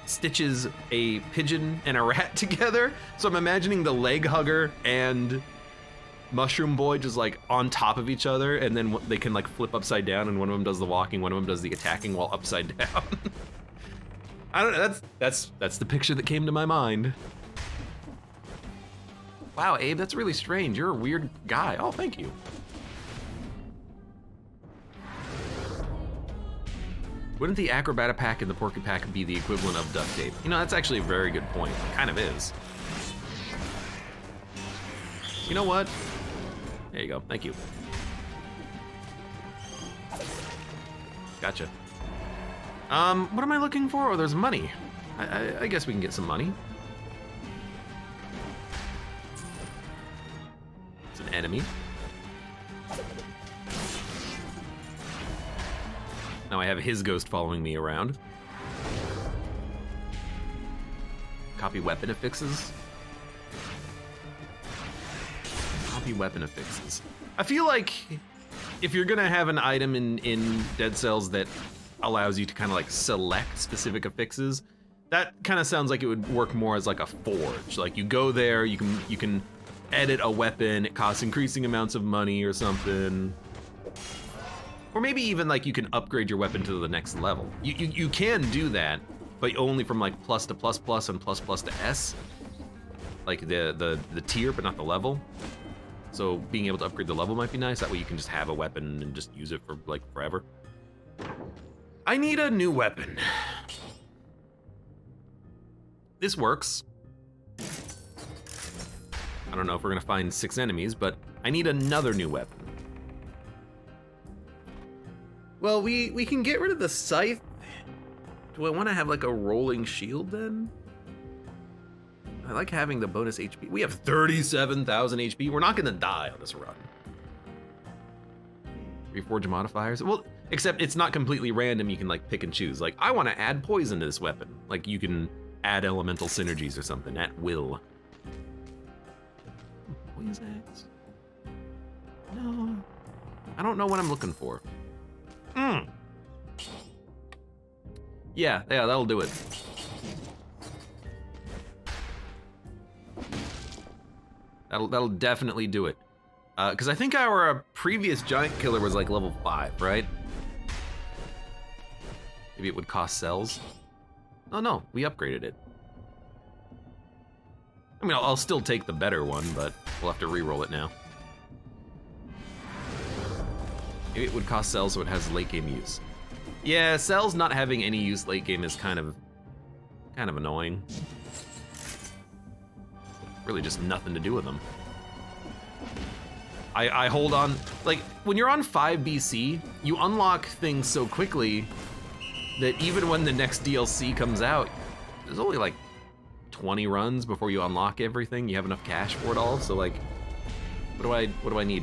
[SPEAKER 1] stitches a pigeon and a rat together. So I'm imagining the Leg Hugger and Mushroom Boy just like on top of each other, and then they can like flip upside down, and one of them does the walking, one of them does the attacking while upside down. I don't know, that's the picture that came to my mind. Wow, Abe, that's really strange. You're a weird guy. Oh, thank you. Wouldn't the acrobata pack and the porky pack be the equivalent of duct tape? You know, that's actually a very good point. It kind of is. You know what? There you go, thank you. Gotcha. What am I looking for? Oh, there's money. I guess we can get some money. It's an enemy. Now I have his ghost following me around. Copy weapon affixes. Copy weapon affixes. I feel like if you're gonna have an item in Dead Cells that allows you to kind of like select specific affixes, that kind of sounds like it would work more as like a forge. Like you go there, you can edit a weapon, it costs increasing amounts of money or something. Or maybe even like you can upgrade your weapon to the next level. You can do that, but only from like plus to plus plus and plus plus to S. Like the tier, but not the level. So being able to upgrade the level might be nice. That way you can just have a weapon and just use it for like forever. I need a new weapon. This works. I don't know if we're gonna find 6 enemies, but I need another new weapon. Well, we can get rid of the scythe. Do I want to have like a rolling shield then? I like having the bonus HP. We have 37,000 HP. We're not gonna die on this run. Reforge modifiers. Well, except it's not completely random. You can like pick and choose. Like I want to add poison to this weapon. Like you can add elemental synergies or something at will. Poison axe. No, I don't know what I'm looking for. Yeah, that'll do it. That'll definitely do it. Because I think our previous giant killer was like level 5, right? Maybe it would cost cells. Oh no, we upgraded it. I mean, I'll still take the better one, but we'll have to re-roll it now. Maybe it would cost cells so it has late game use. Yeah, cells not having any use late game is kind of annoying. Really just nothing to do with them. I hold on, like when you're on 5 BC, you unlock things so quickly that even when the next DLC comes out, there's only like 20 runs before you unlock everything. You have enough cash for it all, so like, what do I need?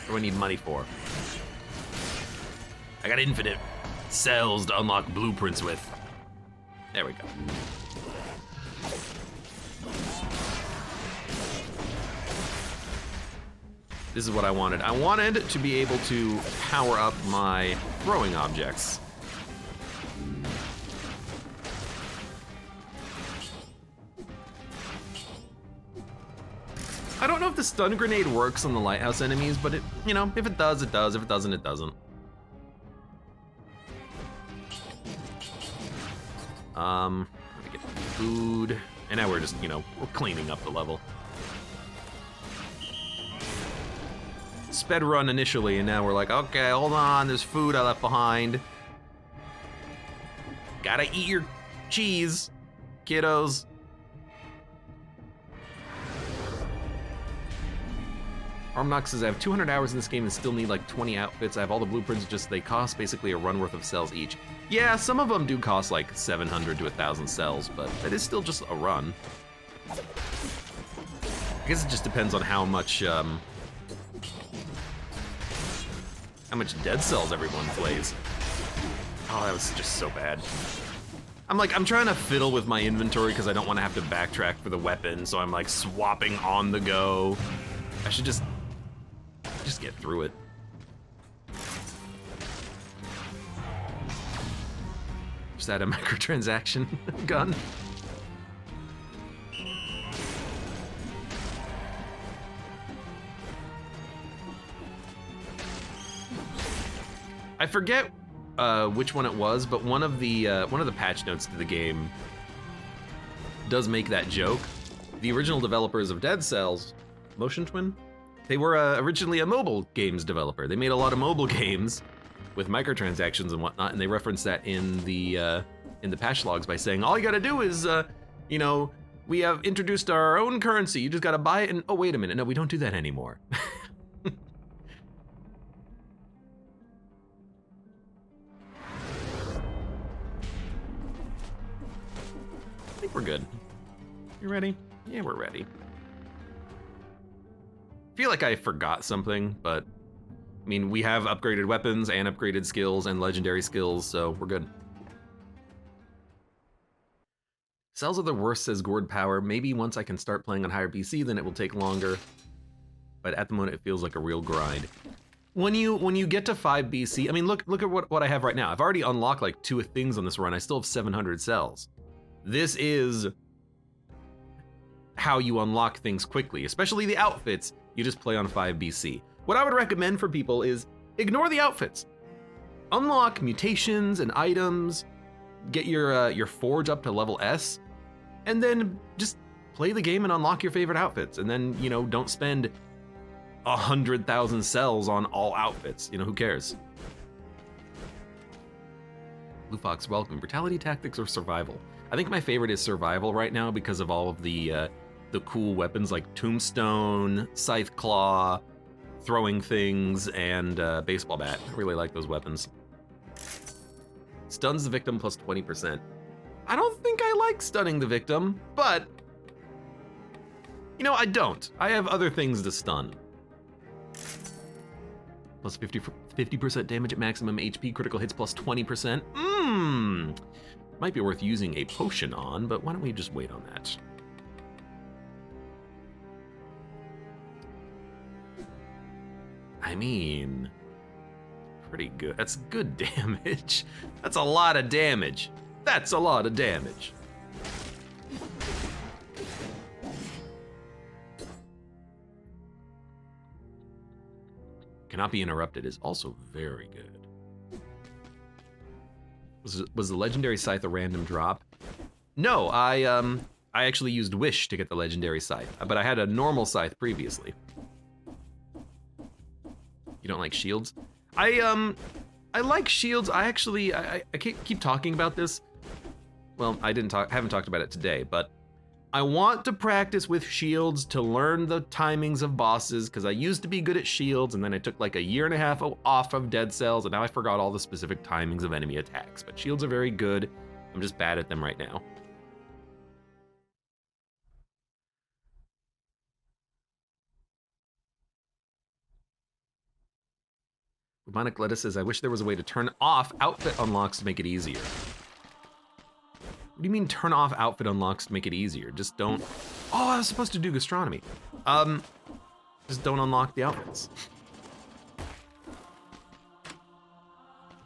[SPEAKER 1] What do I need money for? I got infinite cells to unlock blueprints with. There we go. This is what I wanted. I wanted to be able to power up my throwing objects. I don't know if the stun grenade works on the lighthouse enemies, but it, you know, if it does, it does. If it doesn't, it doesn't. Let me get food. And now we're just, you know, we're cleaning up the level. Sped run initially, and now we're like, okay, hold on, there's food I left behind. Gotta eat your cheese, kiddos. Armnox says, I have 200 hours in this game and still need like 20 outfits. I have all the blueprints, just they cost basically a run worth of cells each. Yeah, some of them do cost like 700 to 1,000 cells, but that is still just a run. I guess it just depends on how much Dead Cells everyone plays. Oh, that was just so bad. I'm trying to fiddle with my inventory because I don't want to have to backtrack for the weapon, so I'm like swapping on the go. I should just get through it. Just add a microtransaction gun. I forget which one it was, but one of the patch notes to the game does make that joke. The original developers of Dead Cells, Motion Twin, They were originally a mobile games developer. They made a lot of mobile games with microtransactions and whatnot, and they reference that in the patch logs by saying, all you gotta do is, you know, we have introduced our own currency. You just gotta buy it and, oh, wait a minute. No, we don't do that anymore. I think we're good. You ready? Yeah, we're ready. I feel like I forgot something, but I mean, we have upgraded weapons and upgraded skills and legendary skills, so we're good. Cells are the worst, says Gord Power. Maybe once I can start playing on higher PC, then it will take longer. But at the moment, it feels like a real grind. When you get to 5 BC, I mean, look at what I have right now. I've already unlocked like 2 things on this run. I still have 700 cells. This is how you unlock things quickly, especially the outfits. You just play on 5 BC. What I would recommend for people is ignore the outfits. Unlock mutations and items, get your forge up to level S, and then just play the game and unlock your favorite outfits. And then, you know, don't spend 100,000 cells on all outfits. You know, who cares? Blue Fox, welcome. Brutality, tactics, or survival? I think my favorite is survival right now because of all of the cool weapons like Tombstone, Scythe Claw, throwing things, and baseball bat. I really like those weapons. Stuns the victim plus 20%. I don't think I like stunning the victim, but you know, I don't. I have other things to stun. Plus 50% damage at maximum HP, critical hits plus 20%. Might be worth using a potion on, but why don't we just wait on that? I mean, pretty good. That's good damage. That's a lot of damage. That's a lot of damage. Cannot be interrupted is also very good. Was the legendary scythe a random drop? No, I actually used Wish to get the legendary scythe, but I had a normal scythe previously. You don't like shields? I like shields. I keep talking about this. Well, haven't talked about it today, but I want to practice with shields to learn the timings of bosses, because I used to be good at shields, and then I took like a year and a half off of Dead Cells, and now I forgot all the specific timings of enemy attacks. But shields are very good. I'm just bad at them right now. Bubonic Lettuce says, I wish there was a way to turn off outfit unlocks to make it easier. What do you mean turn off outfit unlocks to make it easier? Just don't... Oh, I was supposed to do gastronomy. Just don't unlock the outfits.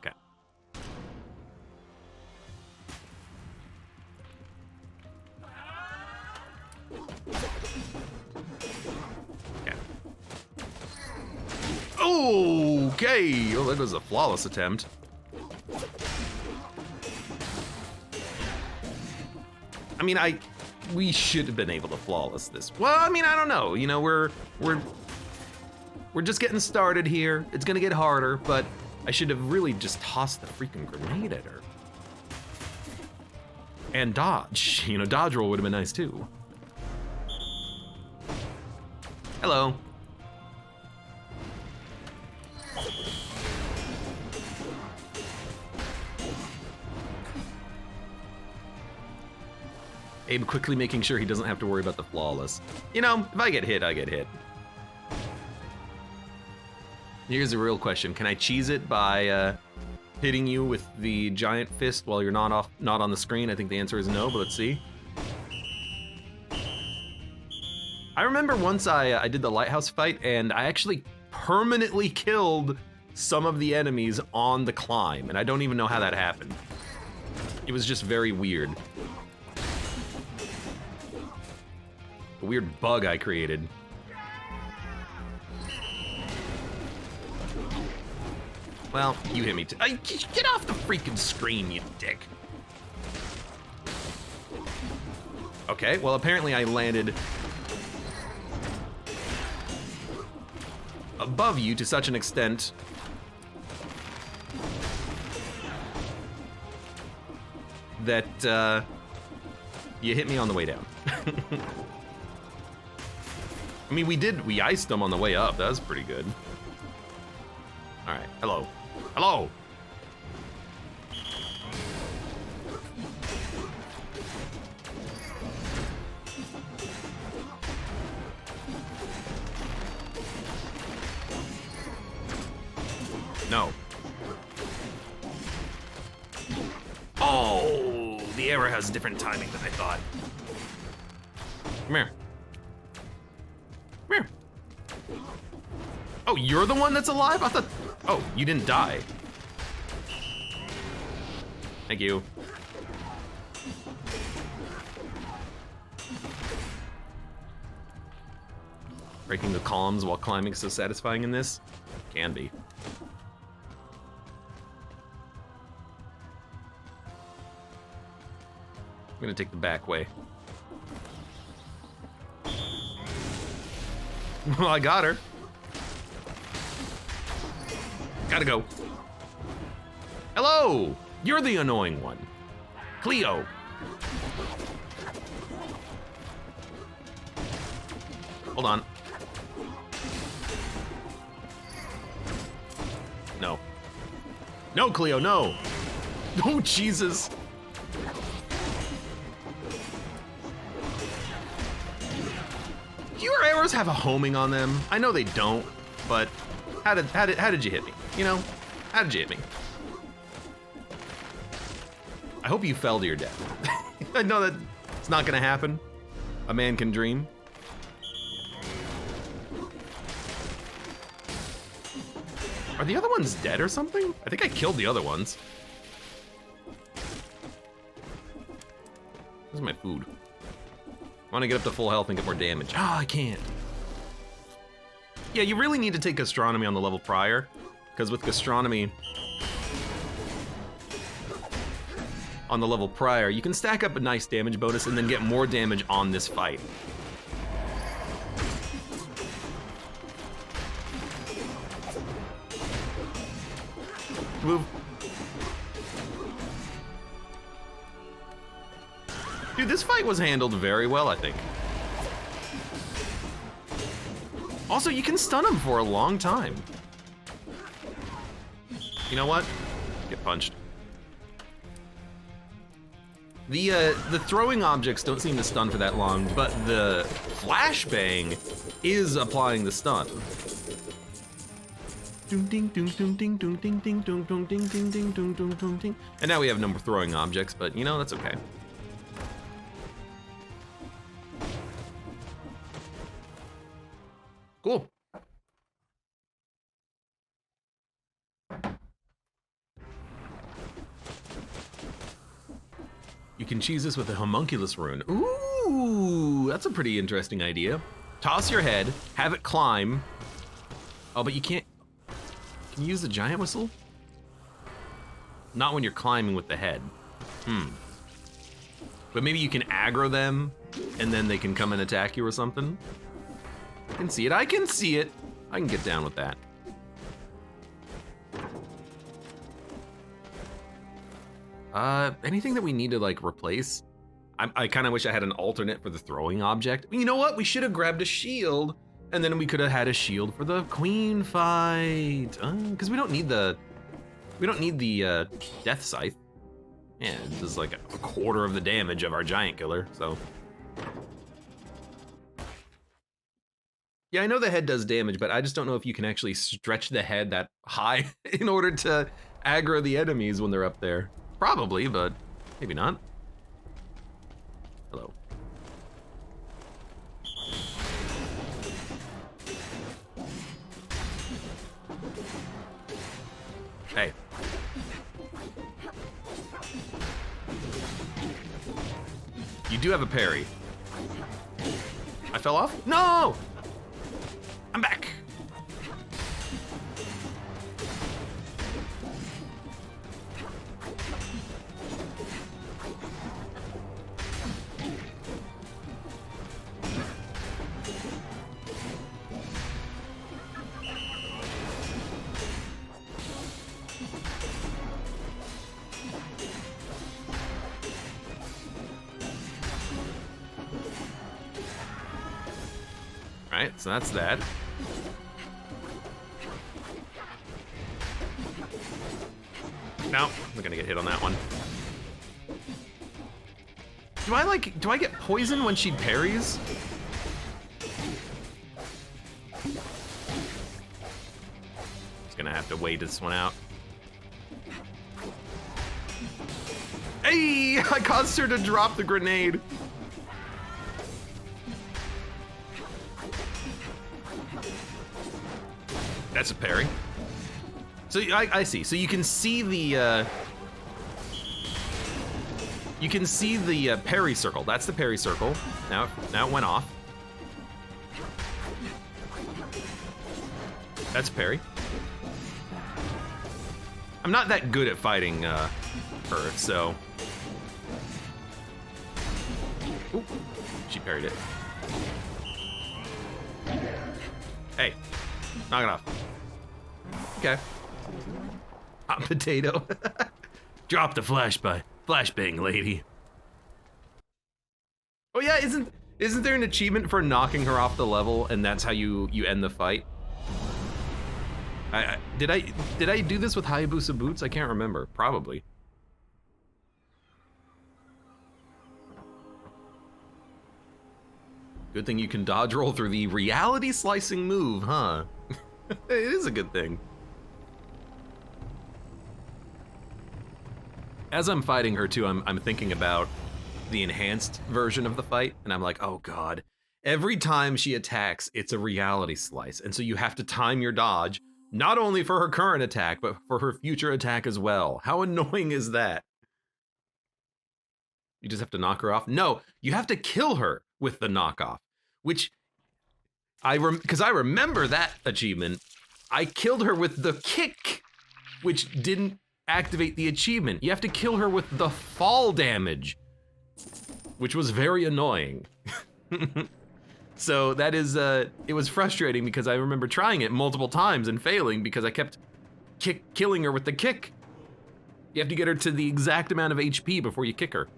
[SPEAKER 1] Okay. Okay. Oh, that was a flawless attempt. I mean, we should have been able to flawless this. Well, I mean, I don't know. You know, we're just getting started here. It's gonna get harder, but I should have really just tossed the freaking grenade at her. And dodge. You know, dodge roll would have been nice too. Hello. Abe quickly making sure he doesn't have to worry about the flawless. You know, if I get hit, I get hit. Here's the real question. Can I cheese it by hitting you with the giant fist while you're not on the screen? I think the answer is no, but let's see. I remember once I did the lighthouse fight, and I actually permanently killed some of the enemies on the climb, and I don't even know how that happened. It was just very weird. A weird bug I created. Well, you hit me too. Get off the freaking screen, you dick. Okay, well apparently I landed above you to such an extent that you hit me on the way down. I mean, we iced them on the way up. That was pretty good. All right, hello. Hello! No. Oh, the arrow has different timing than I thought. Come here. Come here. Oh, you're the one that's alive? I thought, oh, you didn't die. Thank you. Breaking the columns while climbing so satisfying in this? Can be. I'm gonna take the back way. Well, I got her. Gotta go. Hello! You're the annoying one. Cleo. Hold on. No. No, Cleo, no! Oh, Jesus! Your arrows have a homing on them. I know they don't, but how did you hit me? You know, how did you hit me? I hope you fell to your death. I know that it's not gonna happen. A man can dream. Are the other ones dead or something? I think I killed the other ones. Where's my food? I want to get up to full health and get more damage. Ah, I can't. Yeah, you really need to take gastronomy on the level prior, because with gastronomy on the level prior, you can stack up a nice damage bonus and then get more damage on this fight. Move. Dude, this fight was handled very well, I think. Also, you can stun him for a long time. You know what? Get punched. The throwing objects don't seem to stun for that long, but the flashbang is applying the stun. And now we have no more throwing objects, but you know, that's okay. Cool. You can cheese this with a homunculus rune. Ooh, that's a pretty interesting idea. Toss your head, have it climb. Oh, but you can't. Can you use the giant whistle? Not when you're climbing with the head. But maybe you can aggro them, and then they can come and attack you or something. I can see it, I can see it. I can get down with that. Anything that we need to like replace? I kind of wish I had an alternate for the throwing object. You know what? We should have grabbed a shield, and then we could have had a shield for the queen fight. Because we don't need the death scythe. Yeah, this is like a quarter of the damage of our giant killer. So. Yeah, I know the head does damage, but I just don't know if you can actually stretch the head that high in order to aggro the enemies when they're up there. Probably, but maybe not. Hello. Hey. You do have a parry. I fell off? No! I'm back. right, so that's that. No, I'm gonna get hit on that one. Do I get poisoned when she parries? Just gonna have to wait this one out. Hey, I caused her to drop the grenade. That's a parry. So I see. So you can see the parry circle. That's the parry circle. Now it went off. That's parry. I'm not that good at fighting her, so. Ooh, she parried it. Hey, knock it off. Okay. Hot potato. Drop the flashbang, lady. Oh yeah, isn't there an achievement for knocking her off the level, and that's how you end the fight? Did I do this with Hayabusa boots? I can't remember. Probably. Good thing you can dodge roll through the reality slicing move, huh? It is a good thing. As I'm fighting her too, I'm thinking about the enhanced version of the fight, and I'm like, oh god. Every time she attacks, it's a reality slice, and so you have to time your dodge, not only for her current attack, but for her future attack as well. How annoying is that? You just have to knock her off? No, you have to kill her with the knockoff, which because I remember that achievement. I killed her with the kick, which didn't activate the achievement. You have to kill her with the fall damage, which was very annoying. So that is, it was frustrating because I remember trying it multiple times and failing because I kept killing her with the kick. You have to get her to the exact amount of HP before you kick her.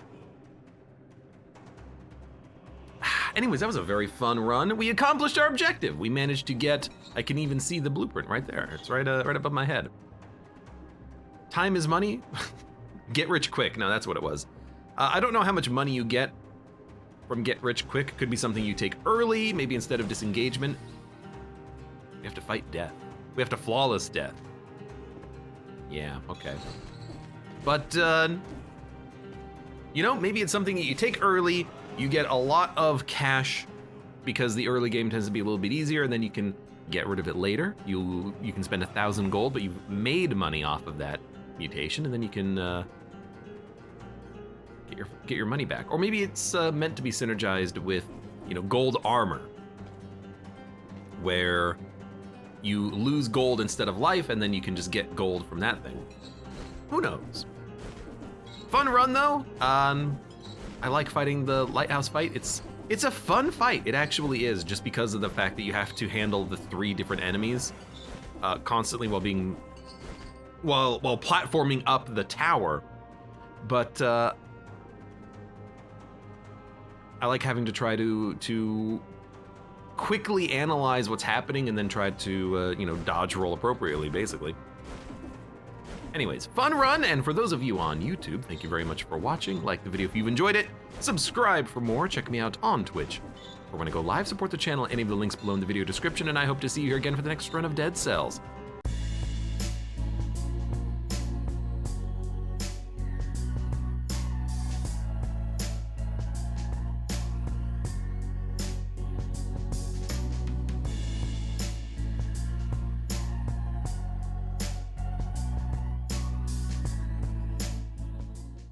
[SPEAKER 1] Anyways, that was a very fun run. We accomplished our objective. We managed to get, I can even see the blueprint right there. It's right above my head. Time is money. Get rich quick. No, that's what it was. I don't know how much money you get from get rich quick. Could be something you take early, maybe instead of disengagement. We have to fight death. We have to flawless death. Yeah, okay. But, you know, maybe it's something that you take early, you get a lot of cash because the early game tends to be a little bit easier, and then you can get rid of it later. You can spend 1,000 gold, but you've made money off of that mutation, and then you can get your money back. Or maybe it's meant to be synergized with, you know, gold armor, where you lose gold instead of life, and then you can just get gold from that thing. Who knows? Fun run though. I like fighting the lighthouse fight. It's a fun fight. It actually is, just because of the fact that you have to handle the 3 different enemies constantly while platforming up the tower. But I like having to try to quickly analyze what's happening and then try to you know, dodge roll appropriately, basically. Anyways, fun run, and for those of you on YouTube, thank you very much for watching. Like the video if you've enjoyed it, subscribe for more, check me out on Twitch, or when I go live, support the channel, any of the links below in the video description, and I hope to see you here again for the next run of Dead Cells.